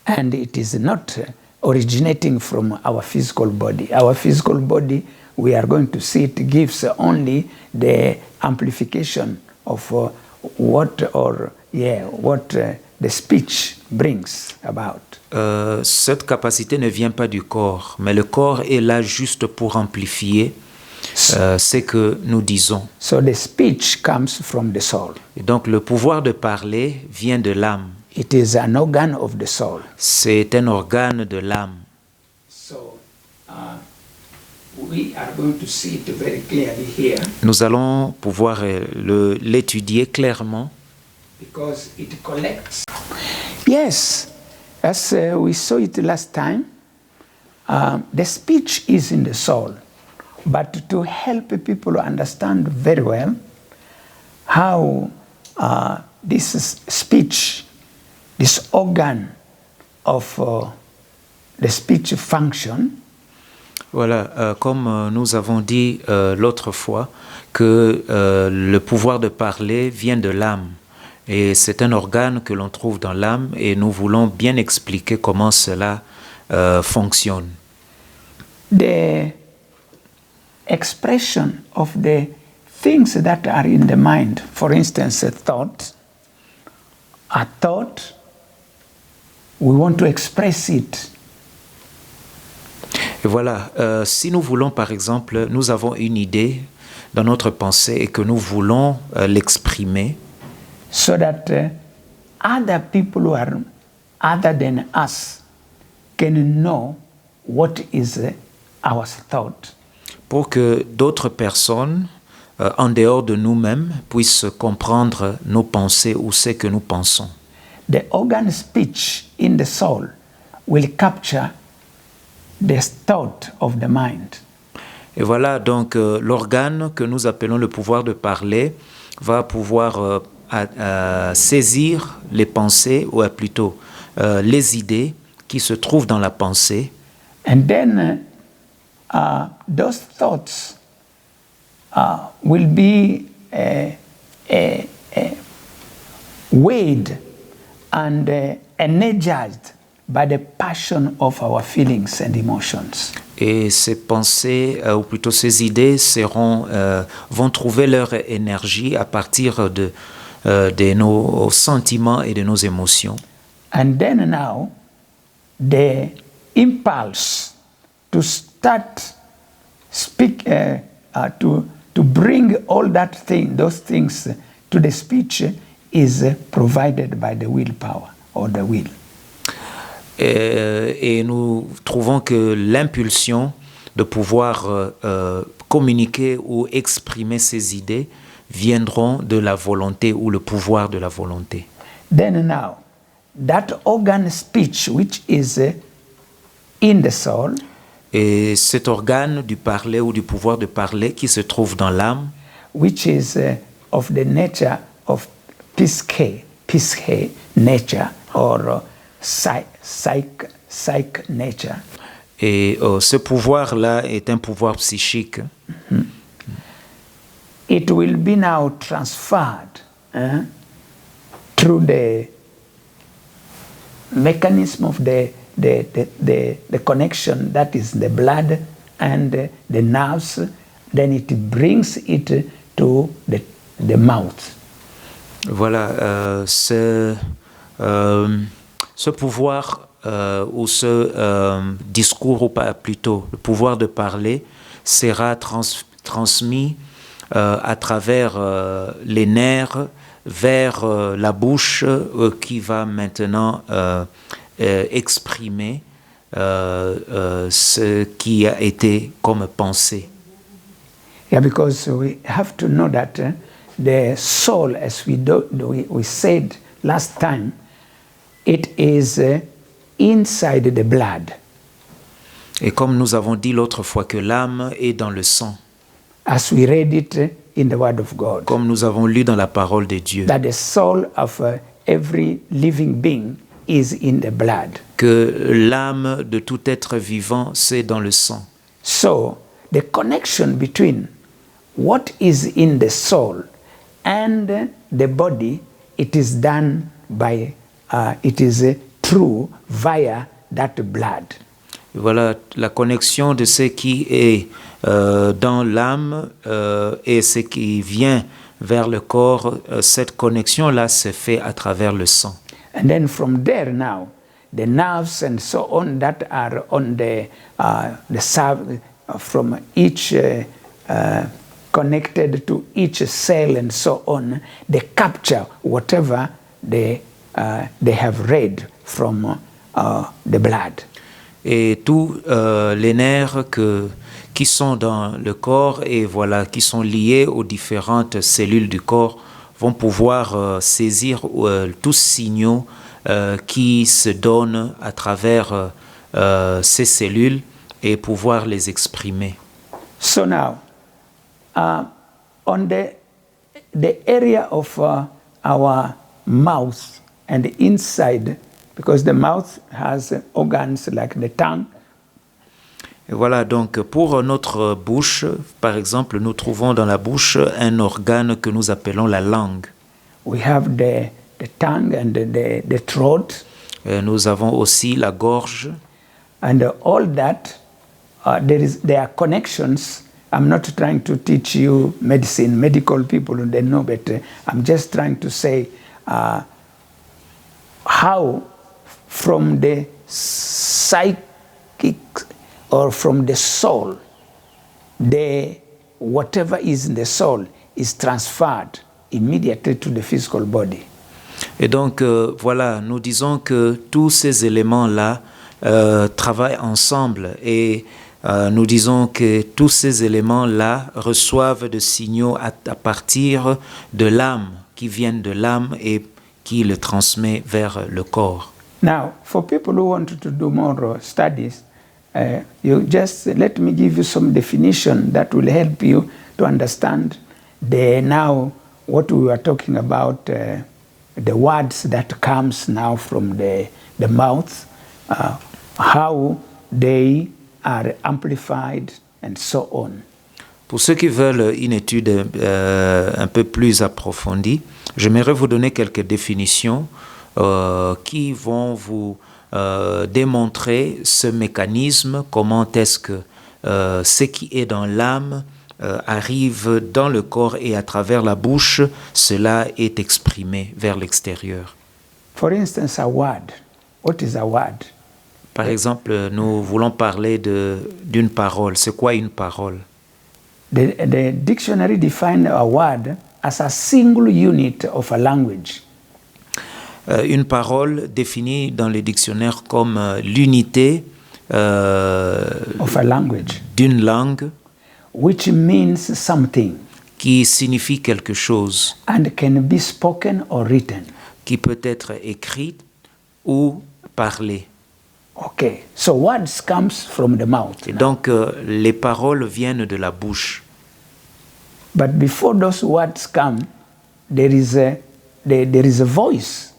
And it is not originating from our physical body. Our physical body, we are going to see it gives only the amplification of what the speech brings about. Cette capacité ne vient pas du corps, mais le corps est là juste pour amplifier ce que nous disons. So the speech comes from the soul. Et donc le pouvoir de parler vient de l'âme. It is an organ of the soul. C'est un organe de l'âme. So we are going to see it very clearly here Nous allons pouvoir l'étudier clairement because it collects. Yes, as we saw it last time, the speech is in the soul. But to help people understand very well how this speech, this organ of the speech function, Voilà, comme nous avons dit l'autre fois, que le pouvoir de parler vient de l'âme. Et c'est un organe que l'on trouve dans l'âme et nous voulons bien expliquer comment cela fonctionne. the expression of the things that are in the mind, for instance, a thought, we want to express it. Et voilà, si nous voulons par exemple, nous avons une idée dans notre pensée et que nous voulons l'exprimer, So that other people who are other than us can know what is our thought. pour que d'autres personnes, en dehors de nous-mêmes, puissent comprendre nos pensées ou ce que nous pensons. The organ speech in the soul will capture the thought of the mind. Et voilà, donc l'organe que nous appelons le pouvoir de parler va pouvoir saisir les pensées, ou plutôt les idées qui se trouvent dans la pensée. And then those thoughts will be weighed and energized by the passion of our feelings and emotions. Et ces pensées, ou plutôt ces idées, vont trouver leur énergie à partir de nos sentiments et de nos émotions. And then now, the impulse to start to bring all those things to the speech is provided by the willpower or the will. Et nous trouvons que l'impulsion de pouvoir communiquer ou exprimer ces idées viendront de la volonté ou le pouvoir de la volonté. Then now, that organ speech which is in the soul, et cet organe du parler ou du pouvoir de parler qui se trouve dans l'âme, which is of the nature of psyche nature or psych nature. Et ce pouvoir-là est un pouvoir psychique. It will be now transferred through the mechanism of the connection that is the blood and the nerves. Then it brings it to the mouth. Voilà, ce pouvoir ou ce discours, ou pas plutôt le pouvoir de parler, sera transmis à travers les nerfs vers la bouche qui va maintenant exprimer ce qui a été comme pensée. Yeah, because we have to know that the soul, as we said last time, it is inside the blood. Et comme nous avons dit l'autre fois que l'âme est dans le sang, as we read it in the Word of God, comme nous avons lu dans la parole de Dieu, that the soul of every living being is in the blood. que l'âme de tout être vivant, c'est dans le sang. So the connection between what is in the soul and the body, it is done by, it is true via that blood. Et voilà la connexion de ce qui est dans l'âme et ce qui vient vers le corps. Cette connexion-là se fait à travers le sang. And then from there now, the nerves and so on that are on the from each connected to each cell and so on, they capture whatever they have read from the blood. Et tous les nerfs qui sont dans le corps et voilà, qui sont liés aux différentes cellules du corps vont pouvoir saisir tous signaux qui se donnent à travers ces cellules et pouvoir les exprimer. So now, on the area of our mouth and the inside, because the mouth has organs like the tongue. Et voilà, donc pour notre bouche, par exemple, nous trouvons dans la bouche un organe que nous appelons la langue. We have the tongue and the throat. Nous avons aussi la gorge. And all that, there are connections. I'm not trying to teach you medicine, medical people, they know, but I'm just trying to say how from the psychic or from the soul, whatever is in the soul is transferred immediately to the physical body. Et donc, voilà, nous disons que tous ces éléments-là travaillent ensemble et nous disons que tous ces éléments-là reçoivent des signaux à partir de l'âme, qui viennent de l'âme et qui le transmet vers le corps. Now, for people who want to do more studies, you just let me give you some definition that will help you to understand now what we were talking about, the words that comes now from the mouth, how they are amplified and so on. Pour ceux qui veulent une étude un peu plus approfondie, j'aimerais vous donner quelques définitions qui vont vous démontrer ce mécanisme, comment est-ce que ce qui est dans l'âme arrive dans le corps et à travers la bouche, cela est exprimé vers l'extérieur. For instance, a word. What is a word? Par exemple, nous voulons parler d'une parole. C'est quoi une parole? The dictionary defines a word as a single unit of a language. Une parole définie dans les dictionnaires comme l'unité of a language, d'une langue, which means something, qui signifie quelque chose, and can be spoken or written. Qui peut être écrite ou parlée. Okay, so words comes from the mouth. Et donc les paroles viennent de la bouche. But before those words come, there is a voice.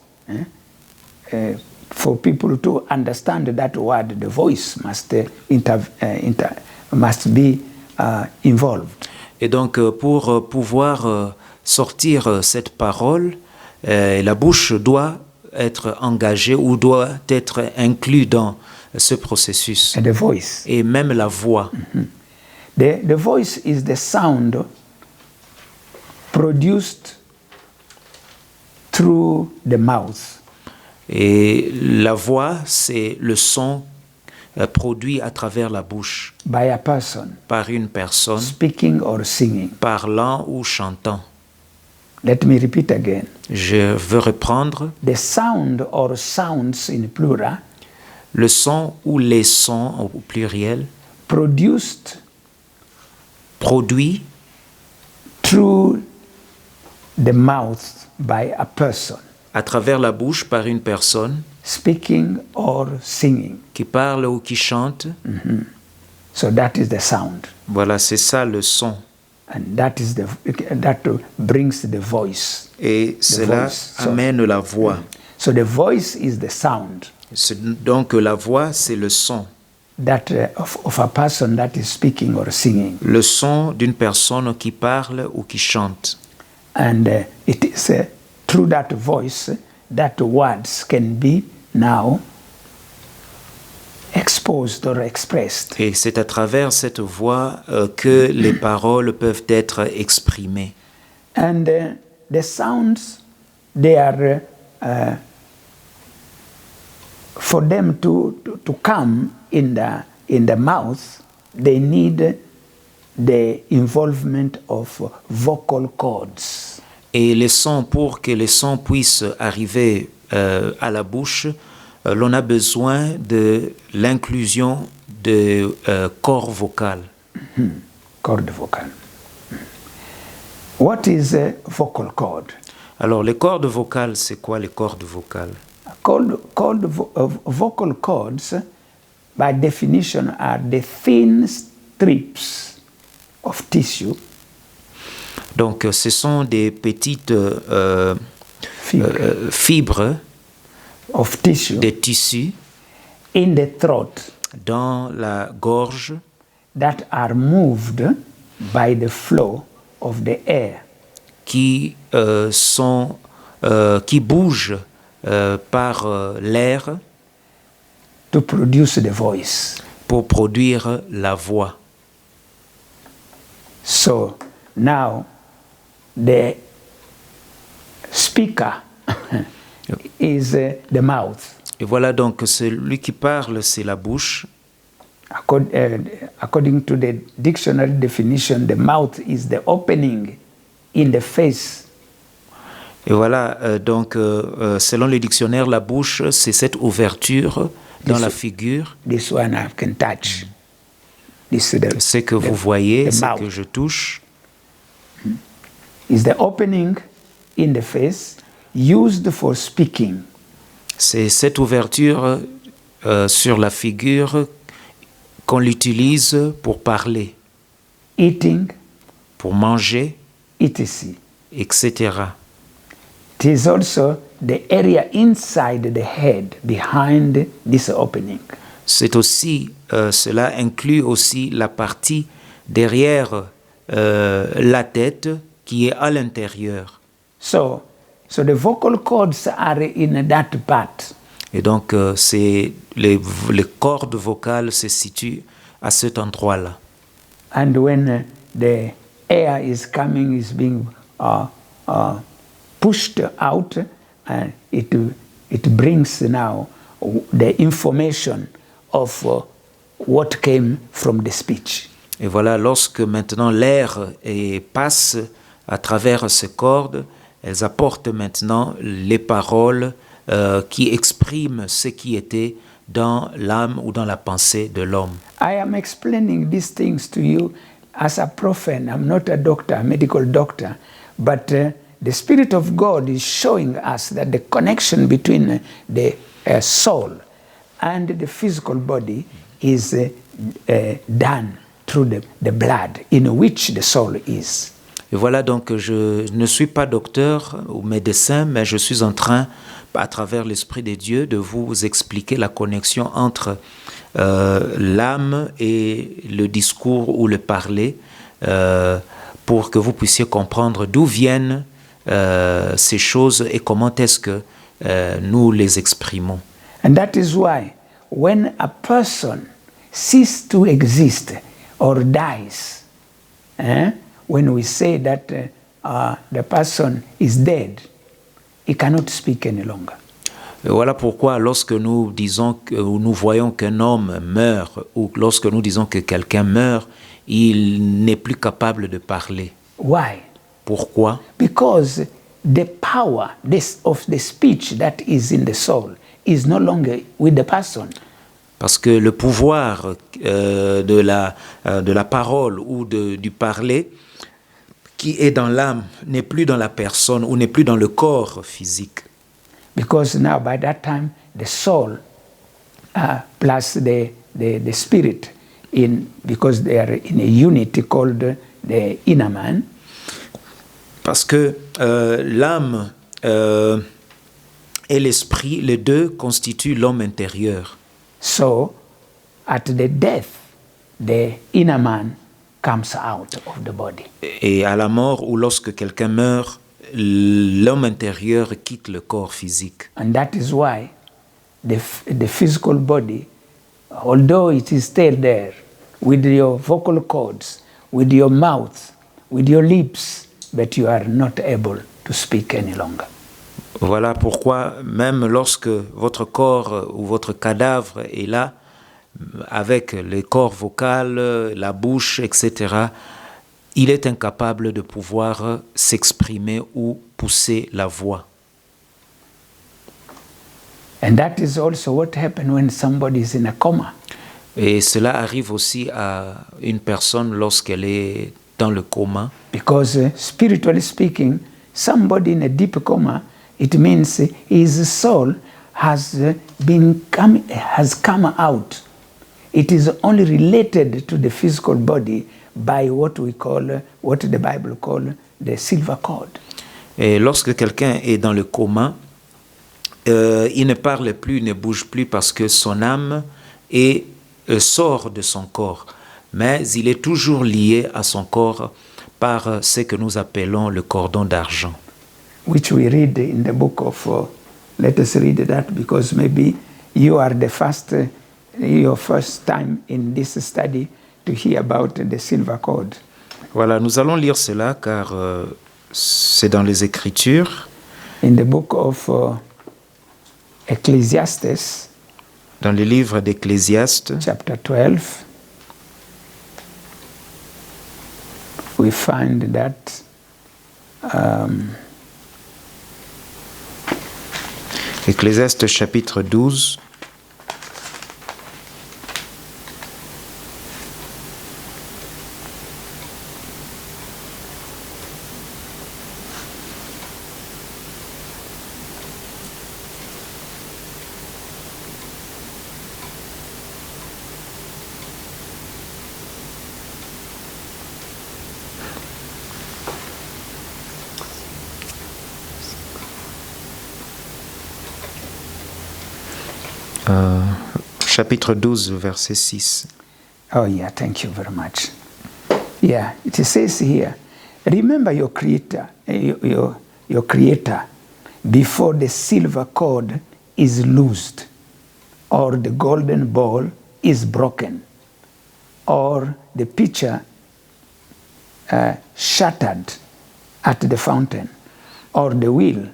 For people to understand that word, the voice must be involved. Et donc pour pouvoir sortir cette parole, la bouche doit être engagée ou doit être inclus dans ce processus. And the voice. Et même la voix. Mm-hmm. The voice is the sound produced through the mouth. Et la voix, c'est le son produit à travers la bouche. By a person. Par une personne. Speaking or singing. Parlant ou chantant. Let me repeat again. Je veux reprendre. The sound or sounds in plural. Le son ou les sons au pluriel. Produced. Produit. Through the mouth by a person. À travers la bouche par une personne. speaking or singing. qui parle ou qui chante. So that is the sound. Voilà, c'est ça le son. And that brings the voice. Et cela voice. So- amène la voix. So the voice is the sound Donc la voix, c'est le son. that of a person that is speaking or singing. Le son d'une personne qui parle ou qui chante. And it is through that voice that words can be now exposed or expressed. Et c'est à travers cette voix que les paroles peuvent être exprimées. And the sounds, they are, for them to come in the mouth, they need the involvement of vocal cords. Et les sons, pour que les sons puissent arriver à la bouche, l'on a besoin de l'inclusion de corps vocal. Cord vocal. What is a vocal cord? Alors, les cordes vocales, c'est quoi les cordes vocales? Vocal cords, by definition, are the thin strips of tissue, Donc, ce sont des petites fibres of tissue des tissus in the throat dans la gorge that are moved by the flow of the air qui bougent par l'air to produce the voice. pour produire la voix. So now the speaker is the mouth. Et voilà donc celui qui parle, c'est la bouche. According to the dictionary definition, the mouth is the opening in the face Et voilà, donc selon le dictionnaire, la bouche, c'est cette ouverture dans la figure. This one I can touch. This is Ce que vous voyez, the ce mouth. que je touche, Is the opening in the face used for speaking. c'est cette ouverture sur la figure qu'on l'utilise pour parler, Eating, pour manger, etc. etc. It is also the area inside the head behind this opening. C'est aussi, cela inclut aussi la partie derrière la tête qui est à l'intérieur. So the vocal cords are in that part. Et donc, c'est les cordes vocales se situent à cet endroit-là. And when the air is coming, is being pushed out, it brings now the information of what came from the speech. Et voilà, lorsque maintenant l'air passe à travers ces cordes, elles apportent maintenant les paroles qui expriment ce qui était dans l'âme ou dans la pensée de l'homme. I am explaining these things to you as a prophet. I'm not a doctor, a medical doctor, but the Spirit of God is showing us that the connection between the soul and the physical body is done through the blood in which the soul is. Et voilà, donc je ne suis pas docteur ou médecin, mais je suis en train, à travers l'Esprit de Dieu, de vous expliquer la connexion entre l'âme et le discours ou le parler, pour que vous puissiez comprendre d'où viennent ces choses et comment est-ce que nous les exprimons. And that is why when a person ceases to exist or dies, when we say that the person is dead, he cannot speak any longer. Et voilà pourquoi lorsque nous disons ou nous voyons qu'un homme meurt ou lorsque nous disons que quelqu'un meurt, il n'est plus capable de parler. Why? Pourquoi? Because the power of the speech that is in the soul is no longer with the person. Parce que le pouvoir de la parole ou du parler qui est dans l'âme n'est plus dans la personne ou n'est plus dans le corps physique. Because now by that time the soul plus the spirit, because they are in a unity called the inner man. Parce que l'âme et l'esprit, les deux constituent l'homme intérieur. So, at the death, the inner man comes out of the body. Et à la mort ou lorsque quelqu'un meurt, l'homme intérieur quitte le corps physique. And that is why the physical body, although it is still there, with your vocal cords, with your mouth, with your lips, but you are not able to speak any longer. Voilà pourquoi même lorsque votre corps ou votre cadavre est là, avec les corps vocaux, la bouche, etc., il est incapable de pouvoir s'exprimer ou pousser la voix. And that is also what happens when somebody is in a coma. Et cela arrive aussi à une personne lorsqu'elle est dans le coma. Because spiritually speaking, somebody in a deep coma, it means his soul has come out. It is only related to the physical body by what the Bible calls the silver cord. Et lorsque quelqu'un est dans le coma, il ne parle plus, ne bouge plus parce que son âme sort de son corps. Mais il est toujours lié à son corps par ce que nous appelons le cordon d'argent. Which we read in the book of, let us read that because maybe you are your first time in this study to hear about the silver cord. Voilà, nous allons lire cela car c'est dans les Écritures. In the book of Ecclesiastes, dans le livre d'Ecclésiaste, chapter 12, we find that Ecclésiaste chapitre 12, chapitre 12, verset 6. Oh yeah, thank you very much. Yeah, it says here, remember your creator, your creator, before the silver cord is loosed, or the golden bowl is broken, or the pitcher shattered at the fountain, or the wheel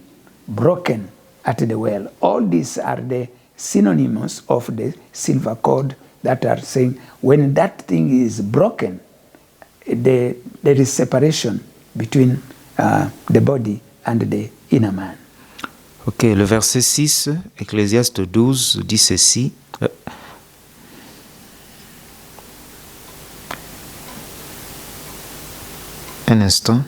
broken at the well. All these are the synonyms of the silver cord that are saying when that thing is broken, there is separation between the body and the inner man. Ok, le verset 6, Ecclésiaste 12, dit ceci. Un instant.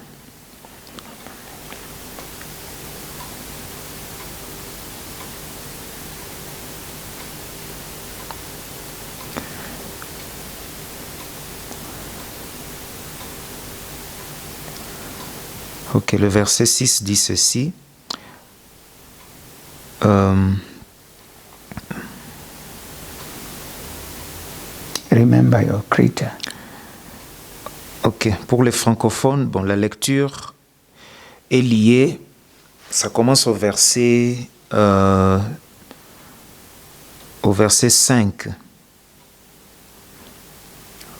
Ok, le verset 6 dit ceci. Remember your creator. Ok, pour les francophones, bon, la lecture est liée. Ça commence au verset 5.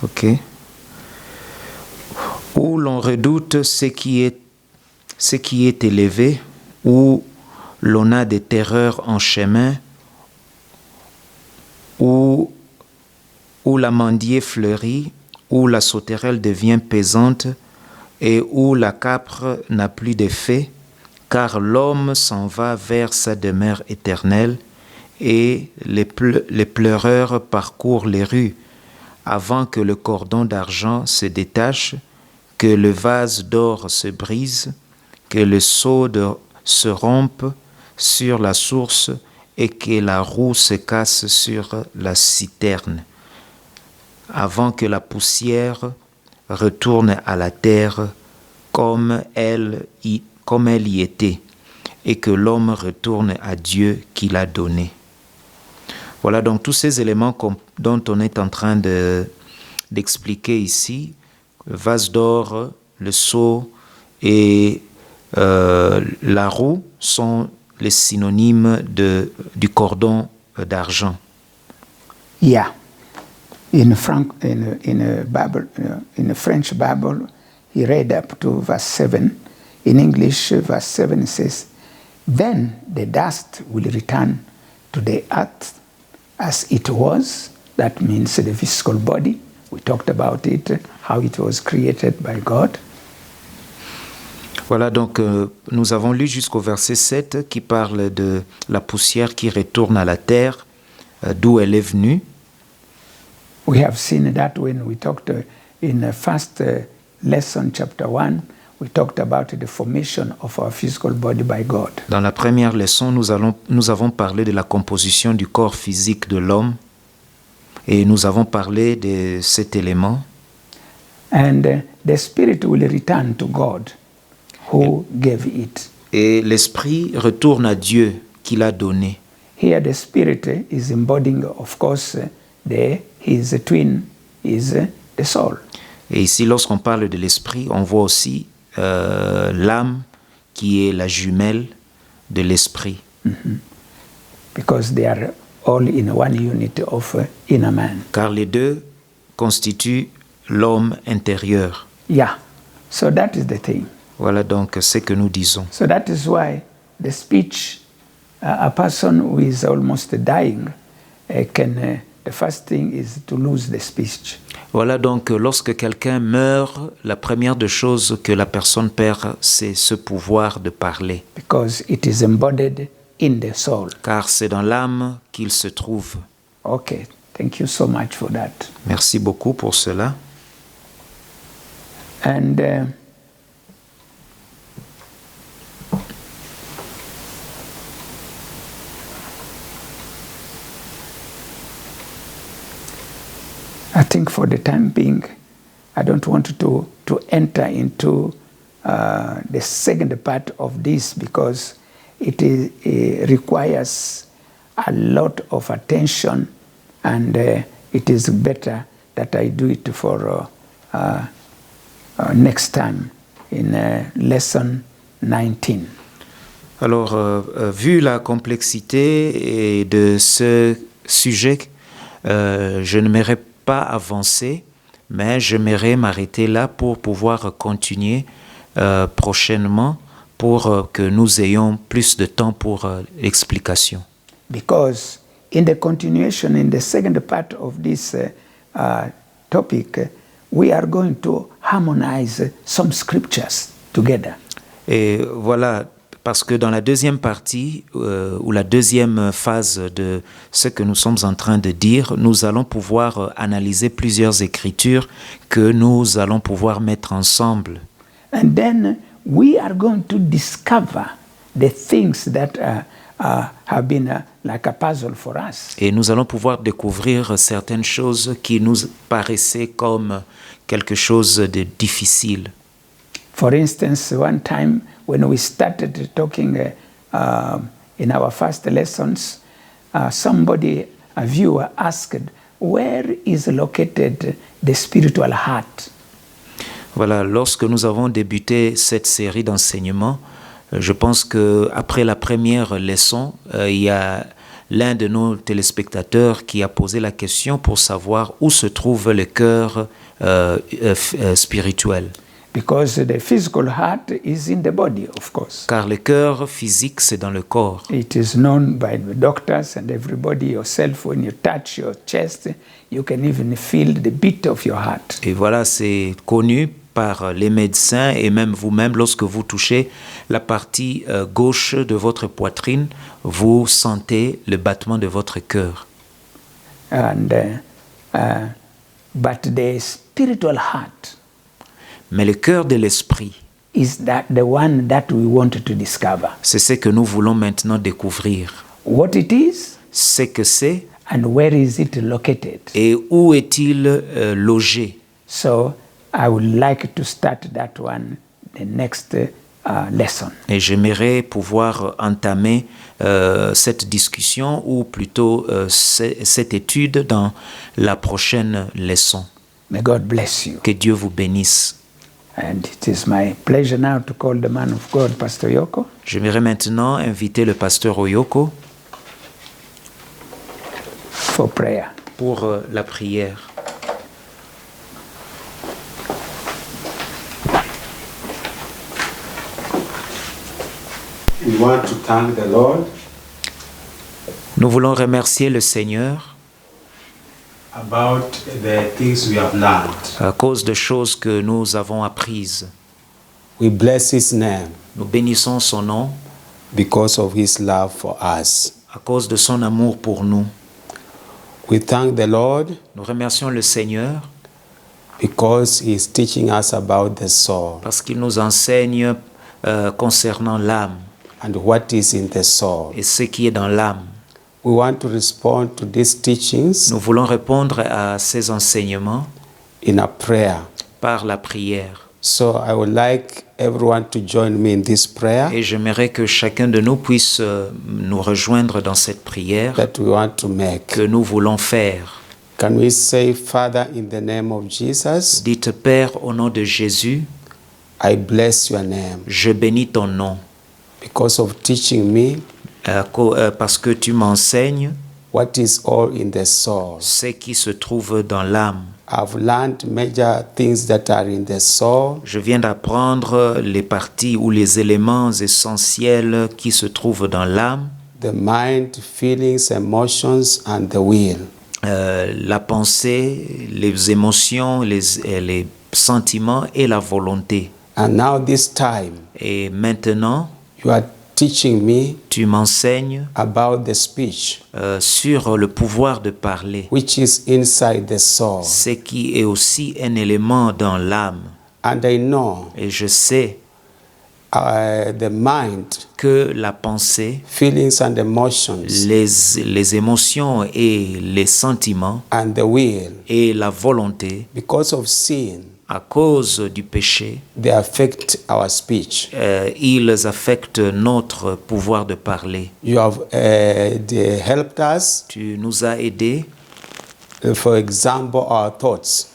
Ok. Où l'on redoute ce qui est élevé, où l'on a des terreurs en chemin, où l'amandier fleurit, où la sauterelle devient pesante et où la capre n'a plus d'effet, car l'homme s'en va vers sa demeure éternelle et les pleureurs parcourent les rues avant que le cordon d'argent se détache, que le vase d'or se brise, que le seau se rompe sur la source et que la roue se casse sur la citerne, avant que la poussière retourne à la terre comme elle y était, et que l'homme retourne à Dieu qui l'a donné. Voilà donc tous ces éléments dont on est en train d'expliquer ici, le vase d'or, le seau et la roue sont les synonymes du cordon d'argent. Yeah. In a Bible, in a French Bible, he read up to verse 7. In English, verse 7 says, "Then the dust will return to the earth as it was." That means the physical body. We talked about it, how it was created by God. Voilà, donc nous avons lu jusqu'au verset 7 qui parle de la poussière qui retourne à la terre, d'où elle est venue. We have seen that when we talked in the first lesson, chapter 1, we talked about the formation of our physical body by God. Dans la première leçon, nous avons parlé de la composition du corps physique de l'homme et nous avons parlé de cet élément. And the spirit will return to God who gave it. Et l'esprit retourne à Dieu qui l'a donné. Here the spirit is embodying, of course, his twin is the soul. Et ici, lorsqu'on parle de l'esprit, on voit aussi l'âme qui est la jumelle de l'esprit. Mm-hmm. Because they are all in one unit of inner man. Car les deux constituent l'homme intérieur. Yeah, so that is the thing. Voilà donc ce que nous disons. So that is why the speech, a person who is almost dying the first thing is to lose the speech. Voilà donc lorsque quelqu'un meurt, la première des choses que la personne perd, c'est ce pouvoir de parler. Because it is embodied in the soul. Car c'est dans l'âme qu'il se trouve. Okay, thank you so much for that. Merci beaucoup pour cela. And I think for the time being, I don't want to enter into the second part of this because it requires a lot of attention, and it is better that I do it for next time in lesson 19. Alors, vu la complexité de ce sujet, je n'aimerais pas avancer, mais j'aimerais m'arrêter là pour pouvoir continuer prochainement pour que nous ayons plus de temps pour l'explication. Because in the continuation, in the second part of this topic, we are going to harmonize some scriptures together. Et voilà, parce que dans la deuxième partie, ou la deuxième phase de ce que nous sommes en train de dire, nous allons pouvoir analyser plusieurs écritures que nous allons pouvoir mettre ensemble. And then we are going to discover the things that have been like a puzzle for us. Et nous allons pouvoir découvrir certaines choses qui nous paraissaient comme quelque chose de difficile. For instance, one time when we started talking in our first lessons, somebody, a viewer, asked, where is located the spiritual heart? Voilà, lorsque nous avons débuté cette série d'enseignements, je pense qu'après la première leçon, il y a l'un de nos téléspectateurs qui a posé la question pour savoir où se trouve le cœur spirituel. Because the physical heart is in the body, of course. Car le cœur physique, c'est dans le corps. It is known by the doctors and everybody. Yourself, when you touch your chest, you can even feel the beat of your heart. Et voilà, c'est connu par les médecins et même vous-même, lorsque vous touchez la partie gauche de votre poitrine, vous sentez le battement de votre cœur. And but the spiritual heart, mais le cœur de l'esprit, is that the one that we want to discover. C'est ce que nous voulons maintenant découvrir. what it is ce que c'est and where is it located. et où est-il logé. So I would like to start that one the next lesson. Et j'aimerais pouvoir entamer cette discussion ou plutôt cette étude dans la prochaine leçon. May God bless you. Que Dieu vous bénisse. And it is my pleasure now to call the man of God, Pastor Yoko. J'aimerais maintenant inviter le pasteur Oyoko For prayer. pour la prière. We want to thank the Lord Nous voulons remercier le Seigneur about the things we have learned. à cause de choses que nous avons apprises. We bless His name Nous bénissons son nom because of His love for us. à cause de son amour pour nous. We thank the Lord Nous remercions le Seigneur because He is teaching us about the soul parce qu'il nous enseigne concernant l'âme and what is in the soul. et ce qui est dans l'âme. We want to respond to these teachings Nous voulons répondre à ces enseignements in a prayer. par la prière. So I would like everyone to join me in this prayer Et j'aimerais que chacun de nous puisse nous rejoindre dans cette prière that we want to make. que nous voulons faire. Can we say, Father, in the name of Jesus, Dites, Père, au nom de Jésus, I bless your name je bénis ton nom because of teaching me parce que tu m'enseignes what is all in the soul. ce qui se trouve dans l'âme. I've learned major things that are in the soul, Je viens d'apprendre les parties ou les éléments essentiels qui se trouvent dans l'âme, the mind, feelings, emotions, and the will. la pensée, les émotions, les sentiments et la volonté. And now this time, Et maintenant, you are teaching me tu m'enseignes about the speech, sur le pouvoir de parler, which is inside the soul. ce qui est aussi un élément dans l'âme. And I know Et je sais the mind, que la pensée, feelings, and emotions, les émotions et les sentiments and the will, et la volonté, because of sin, à cause du péché, they affect our speech. ils affectent notre pouvoir de parler. You have they helped us, Tu nous as aidés for example, our thoughts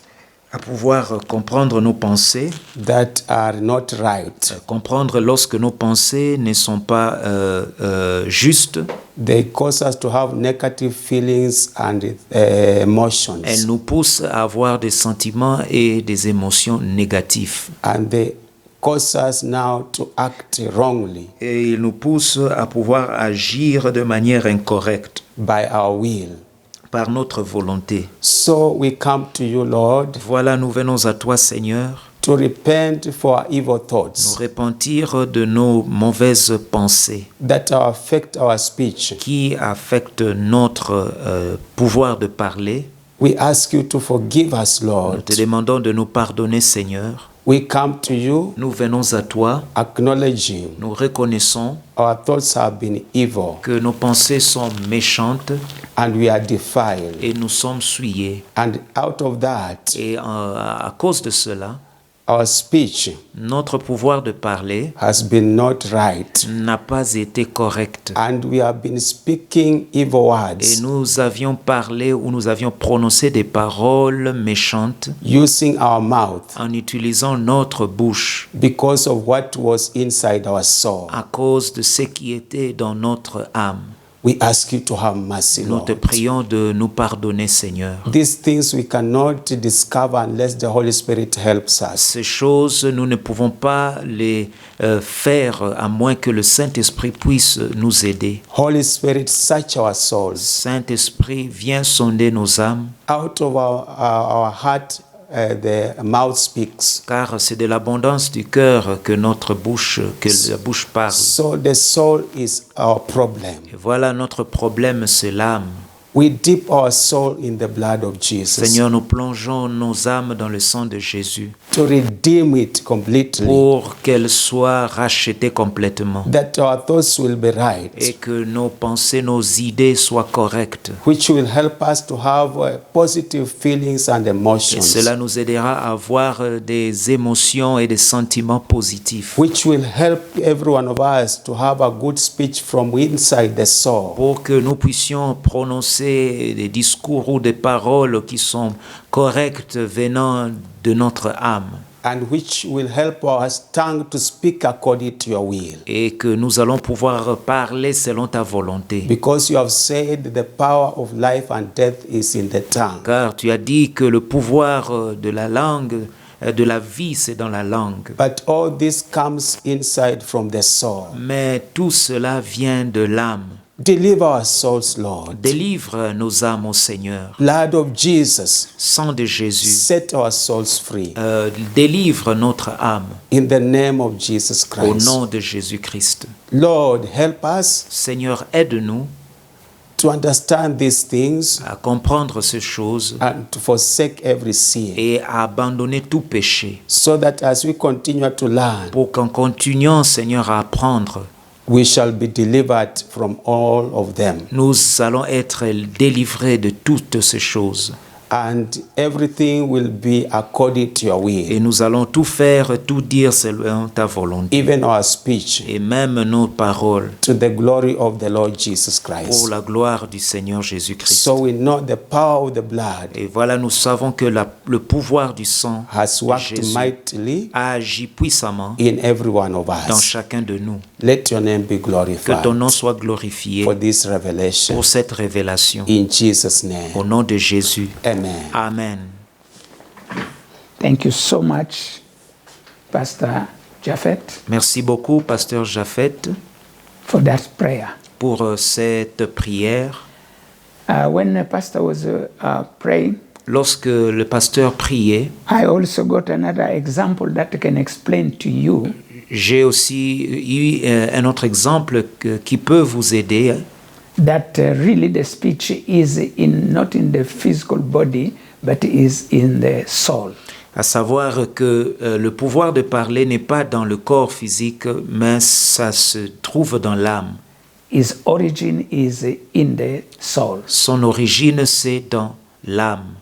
à pouvoir comprendre nos pensées, that are not right. comprendre lorsque nos pensées ne sont pas justes. They cause us to have negative feelings and emotions. Elles nous poussent à avoir des sentiments et des émotions négatifs. And they cause us now to act wrongly Et ils nous poussent à pouvoir agir de manière incorrecte by our will. par notre volonté. So we come to you, Lord, Voilà, nous venons à toi, Seigneur, to repent for our evil nous thoughts repentir de nos mauvaises pensées that affect our speech. qui affectent notre pouvoir de parler. We ask you to forgive us, Nous Lord. te demandons de nous pardonner, Seigneur. We come to you Nous venons à toi, acknowledging nous reconnaissons our thoughts have been evil que nos pensées sont méchantes and we are defiled. et nous sommes souillés. And out of that, Et à cause de cela, our speech notre pouvoir de parler has been not right. n'a pas été correct. And we have been speaking evil Et words nous avions parlé ou nous avions prononcé des paroles méchantes using our mouth en utilisant notre bouche because of what was inside our soul. à cause de ce qui était dans notre âme. We ask you to have mercy, Nous te Lord. prions de nous pardonner, Seigneur. These things we cannot discover unless the Holy Spirit helps us. Ces choses, nous ne pouvons pas les faire à moins que le Saint-Esprit puisse nous aider. Holy Spirit, search our souls. Saint-Esprit, viens sonder nos âmes, Out of our heart, the mouth speaks. car c'est de l'abondance du cœur que la bouche parle. So the soul is our problem. Et voilà, notre problème, c'est l'âme. We dip our soul in the blood of Jesus Seigneur, nous plongeons nos âmes dans le sang de Jésus to redeem it completely, pour qu'elles soient rachetées complètement that our thoughts will be right, et que nos pensées, nos idées soient correctes. which will help us to have positive feelings and Et emotions, cela nous aidera à avoir des émotions et des sentiments positifs which will help every one of us to have a good speech from inside the soul, pour que nous puissions prononcer des discours ou des paroles qui sont correctes venant de notre âme and which will help our tongue to speak according to your will. et que nous allons pouvoir parler selon ta volonté. Because you have said the power of life and death is in the tongue. Car tu as dit que le pouvoir de la langue, de la vie, c'est dans la langue. But all this comes inside from the soul. Mais tout cela vient de l'âme. Deliver our souls, Lord. Délivre nos âmes au Seigneur. Blood of Jesus, Sang de Jésus, set our souls free. délivre notre âme In the name of Jesus au Christ. nom de Jésus-Christ. Lord, help us Seigneur, aide-nous to understand these things à comprendre ces choses and to forsake every sin, et à abandonner tout péché so that as we continue to learn, pour qu'en continuant, Seigneur, à apprendre, we shall be delivered from all of them. nous allons être délivrés de toutes ces choses. And everything will be according to your will. Et nous allons tout faire, tout dire selon ta volonté. Even our speech, Et même nos paroles to the glory of the Lord Jesus pour Christ. la gloire du Seigneur Jésus-Christ. So we know the power of the blood Et voilà, nous savons que le pouvoir du sang has de worked Jésus mightily a agi puissamment in every one of dans us. chacun de nous. Let your name be Que ton glorified nom soit glorifié for this revelation. pour cette révélation. In Jesus' name. Au nom de Jésus. Amen. Amen. Thank you so much, Pastor Japhet, Merci beaucoup, Pasteur Japhet, for that prayer. pour cette prière. When the pastor was praying, Lorsque le pasteur priait, I also got another example that can explain to you j'ai aussi eu un autre exemple qui peut vous aider, that really the speech is not in the physical body, but is in the soul. à savoir que le pouvoir de parler n'est pas dans le corps physique, mais ça se trouve dans l'âme. His origin is in the soul. Son origine, c'est dans l'âme.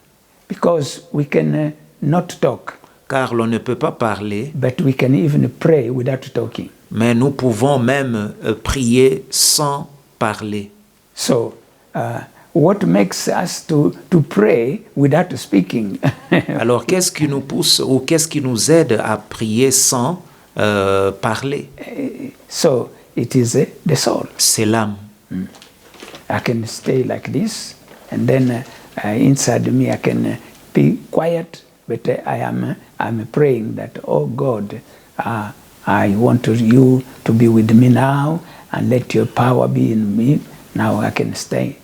Because we can not talk, Car l'on ne peut pas parler, but we can even pray without talking. mais nous pouvons même prier sans parler. So, what makes us to pray without speaking? Alors, qu'est-ce qui nous pousse ou qu'est-ce qui nous aide à prier sans parler? So, it is the soul. C'est l'âme. I can stay like this, and then inside me I can be quiet, but I'm praying that, oh God, I want you to be with me now, and let your power be in me. Now I can stay.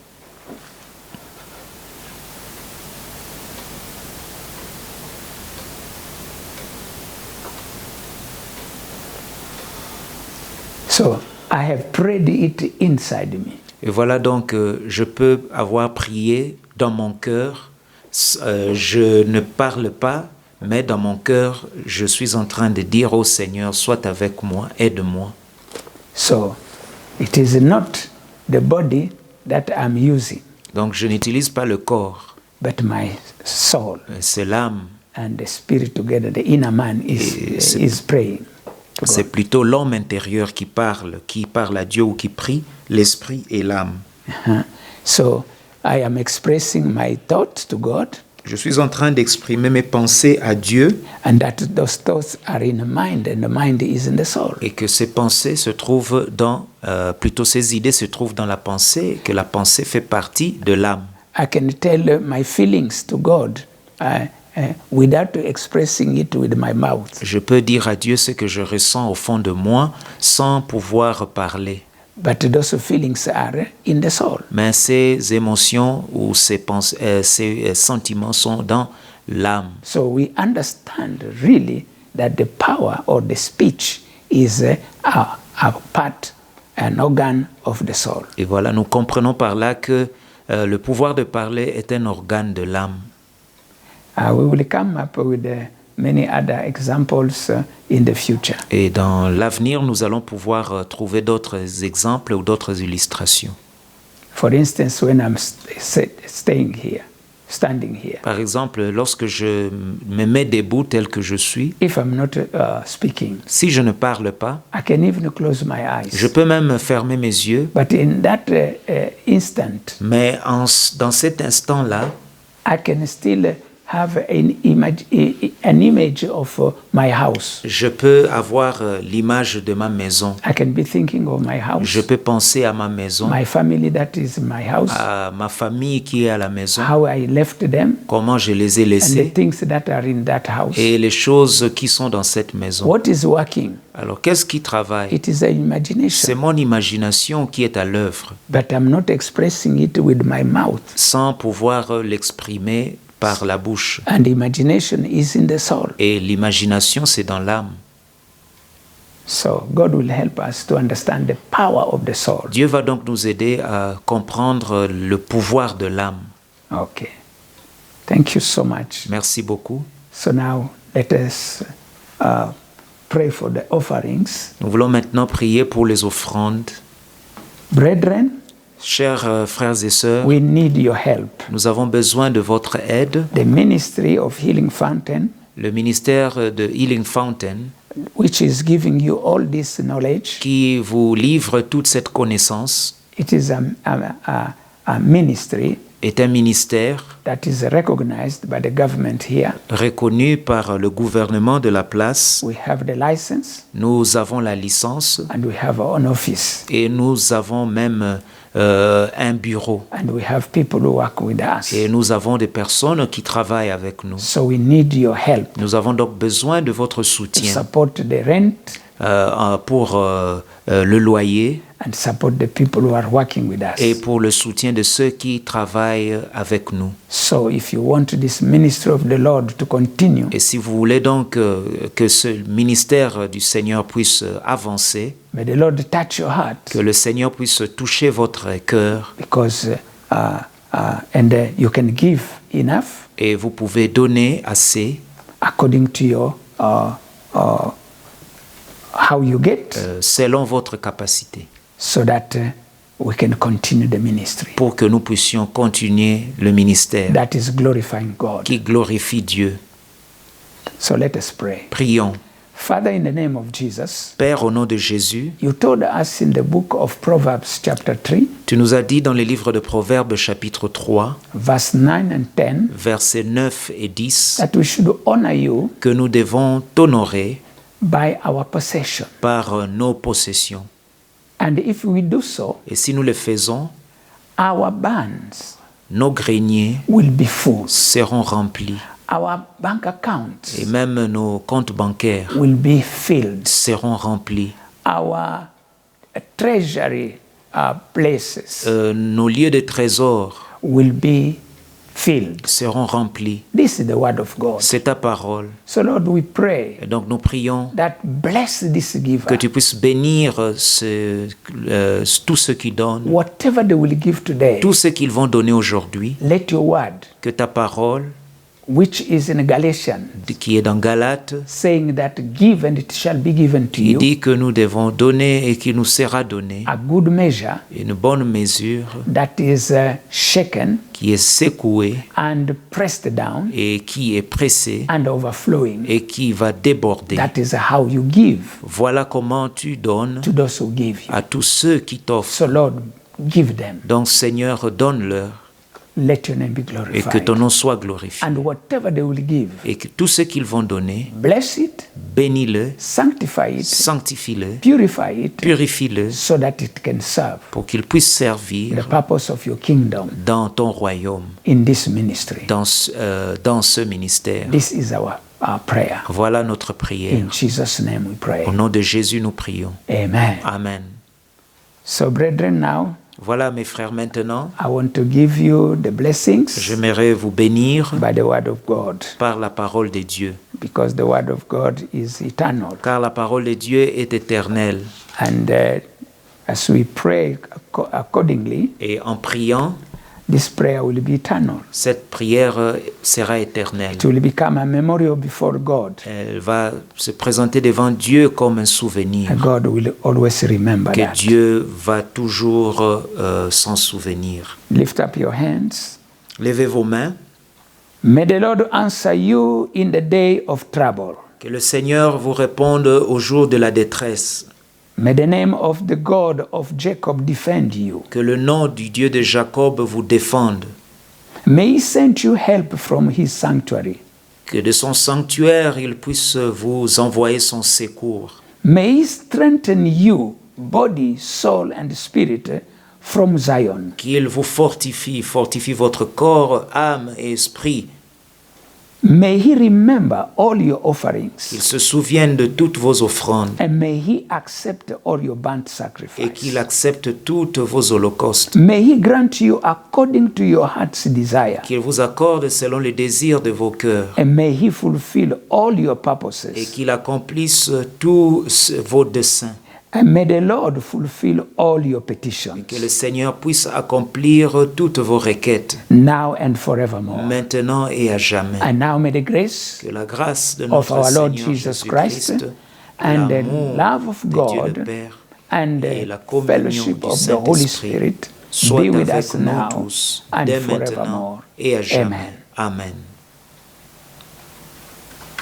So I have prayed it inside me. Et voilà donc, je peux avoir prié dans mon cœur. Je ne parle pas, mais dans mon cœur, je suis en train de dire au Seigneur, sois avec moi, aide-moi. So it is not the body that I'm using, Donc, je n'utilise pas le corps, but my soul c'est l'âme. and the spirit together. The inner man is praying to C'est God. plutôt l'homme intérieur qui parle à Dieu ou qui prie, l'esprit et l'âme. So I am expressing my thoughts to God, Je suis en train d'exprimer mes pensées à Dieu and that those thoughts are in the mind, and the mind is in the soul. et que ces pensées se trouvent dans, plutôt ces idées se trouvent dans la pensée, que la pensée fait partie de l'âme. I can tell my feelings to God without expressing it with my mouth. Je peux dire à Dieu ce que je ressens au fond de moi sans pouvoir parler. But those feelings are in the soul. Mais ces émotions ou ces sentiments sont dans l'âme. So we understand really that the power or the speech is a part, an organ of the soul. Et voilà, nous comprenons par là que le pouvoir de parler est un organe de l'âme. We will come up with many other examples in the future. Et dans l'avenir, nous allons pouvoir trouver d'autres exemples ou d'autres illustrations. For instance, when I'm standing here, Par exemple, lorsque je me mets debout tel que je suis, if I'm not speaking, si je ne parle pas, I can even close my je eyes. peux même fermer mes yeux, But in that instant, mais dans cet instant-là, I can still have an image of my house. je peux avoir l'image de ma maison. I can be thinking of my house, Je peux penser à ma maison, my family that is my house, à ma famille qui est à la maison, how I left them, comment je les ai and the laissés things that are in that house. et les choses qui sont dans cette maison. What is working? Alors, qu'est-ce qui travaille? It is the C'est imagination, mon imagination qui est à l'œuvre, but I'm not expressing it with my mouth. sans pouvoir l'exprimer par la bouche. And imagination is in the soul. Et l'imagination, c'est dans l'âme. So God will help us to understand the power of the soul. Dieu va donc nous aider à comprendre le pouvoir de l'âme. Okay. Thank you so much. Merci beaucoup. So now let us pray for the offerings. Nous voulons maintenant prier pour les offrandes. Brethren, Chers frères et sœurs, we need your help. nous avons besoin de votre aide. The ministry of Healing Fountain, Le ministère de Healing Fountain, which is giving you all this knowledge, qui vous livre toute cette connaissance, it is a ministry est un ministère that is recognized by the government here. reconnu par le gouvernement de la place. We have the license Nous avons la licence and we have our own office et nous avons même un bureau. and we have people who work with us. Et nous avons des personnes qui travaillent avec nous. So we need your help Nous avons donc besoin de votre to soutien support the rent pour le loyer and support the people who are working with us. et pour le soutien de ceux qui travaillent avec nous. So if you want this ministry of the Lord to continue, Et si vous voulez donc que ce ministère du Seigneur puisse avancer, may the Lord touch your heart, que le Seigneur puisse toucher votre cœur, because you can give enough et vous pouvez donner assez according to your how you get, selon votre capacité, so that we can continue the ministry pour que nous puissions continuer le ministère that is glorifying God. qui glorifie Dieu. So let us pray. Prions. Father, in the name of Jesus, Père, au nom de Jésus, you told us in the book of Proverbs chapter 3, tu nous as dit dans les livres de Proverbes chapitre 3, verse 9 and 10, versets 9 et 10, that we should honor you que nous devons t'honorer by our possession. par nos possessions. And if we do so, Et si nous le faisons, our barns nos greniers will be full. seront remplis Our bank accounts et même nos comptes bancaires will be filled. seront remplis. Our treasury places Nos lieux de trésor will be filled. seront remplis. This is the word of God. C'est ta parole. So Lord, we pray Et donc nous prions that bless this giver. que tu puisses bénir tous ceux qui donnent, Whatever they will give today, tout ce qu'ils vont donner aujourd'hui, let your word, que ta parole, which is in Galatians, qui est dans Galates, saying that give and it shall be given to qui you, dit que nous devons donner et qu'il nous sera donné, a good measure une bonne mesure that is shaken qui est secouée and pressed down et qui est pressée and overflowing. et qui va déborder. That is how you give Voilà comment tu donnes to those who give you. à tous ceux qui t'offrent. So Lord, give them. Donc Seigneur, donne-leur Let your name be et que glorified. ton nom soit glorifié. And whatever they will give, Et que tout ce qu'ils vont donner, bless it, bénis-le, sanctify it, sanctifie-le, purify it, purifie-le so that it can serve pour qu'il puisse the servir purpose of your kingdom dans ton royaume, in this ministry. dans ce ministère. This is our prayer. Voilà notre prière. In Jesus' name we pray. Au nom de Jésus, nous prions. Amen. Amen. So brethren, now Voilà mes frères, maintenant, I want to give you the blessings j'aimerais vous bénir by the word of God, par la parole de Dieu. because the word of God is eternal. Car la parole de Dieu est éternelle. And as we pray accordingly, Et en priant, this prayer will be eternal. Cette prière sera éternelle. It will become a memorial before God. Elle va se présenter devant Dieu comme un souvenir. And God will always remember Que that. Dieu va toujours s'en souvenir. Lift up your hands. Levez vos mains. May the Lord answer you in the day of trouble. Que le Seigneur vous réponde au jour de la détresse. May the name of the God of Jacob defend you. Que le nom du Dieu de Jacob vous défende. May he send you help from his sanctuary. Que de son sanctuaire, il puisse vous envoyer son secours. May he strengthen you, body, soul, and spirit, from Zion. Qu'il vous fortifie votre corps, âme et esprit. May he remember all your offerings. Qu'il se souvienne de toutes vos offrandes. And may he accept all your burnt sacrifice. Et qu'il accepte toutes vos holocaustes. May he grant you according to your heart's desire. Qu'il vous accorde selon les désirs de vos cœurs. And may he fulfill all your purposes. Et qu'il accomplisse tous vos desseins. And may the Lord fulfill all your petitions. Que le Seigneur puisse accomplir toutes vos requêtes. Now and forevermore. Maintenant et à jamais. And now may the grace que la grâce de of notre our Lord Seigneur Jesus Christ Jésus-Christ, and the l'amour love of de Dieu God le Père and et the la communion fellowship du of the Holy Saint-Esprit Spirit soit be with avec us nous now tous, and dès forevermore. maintenant et à jamais. Amen. Amen.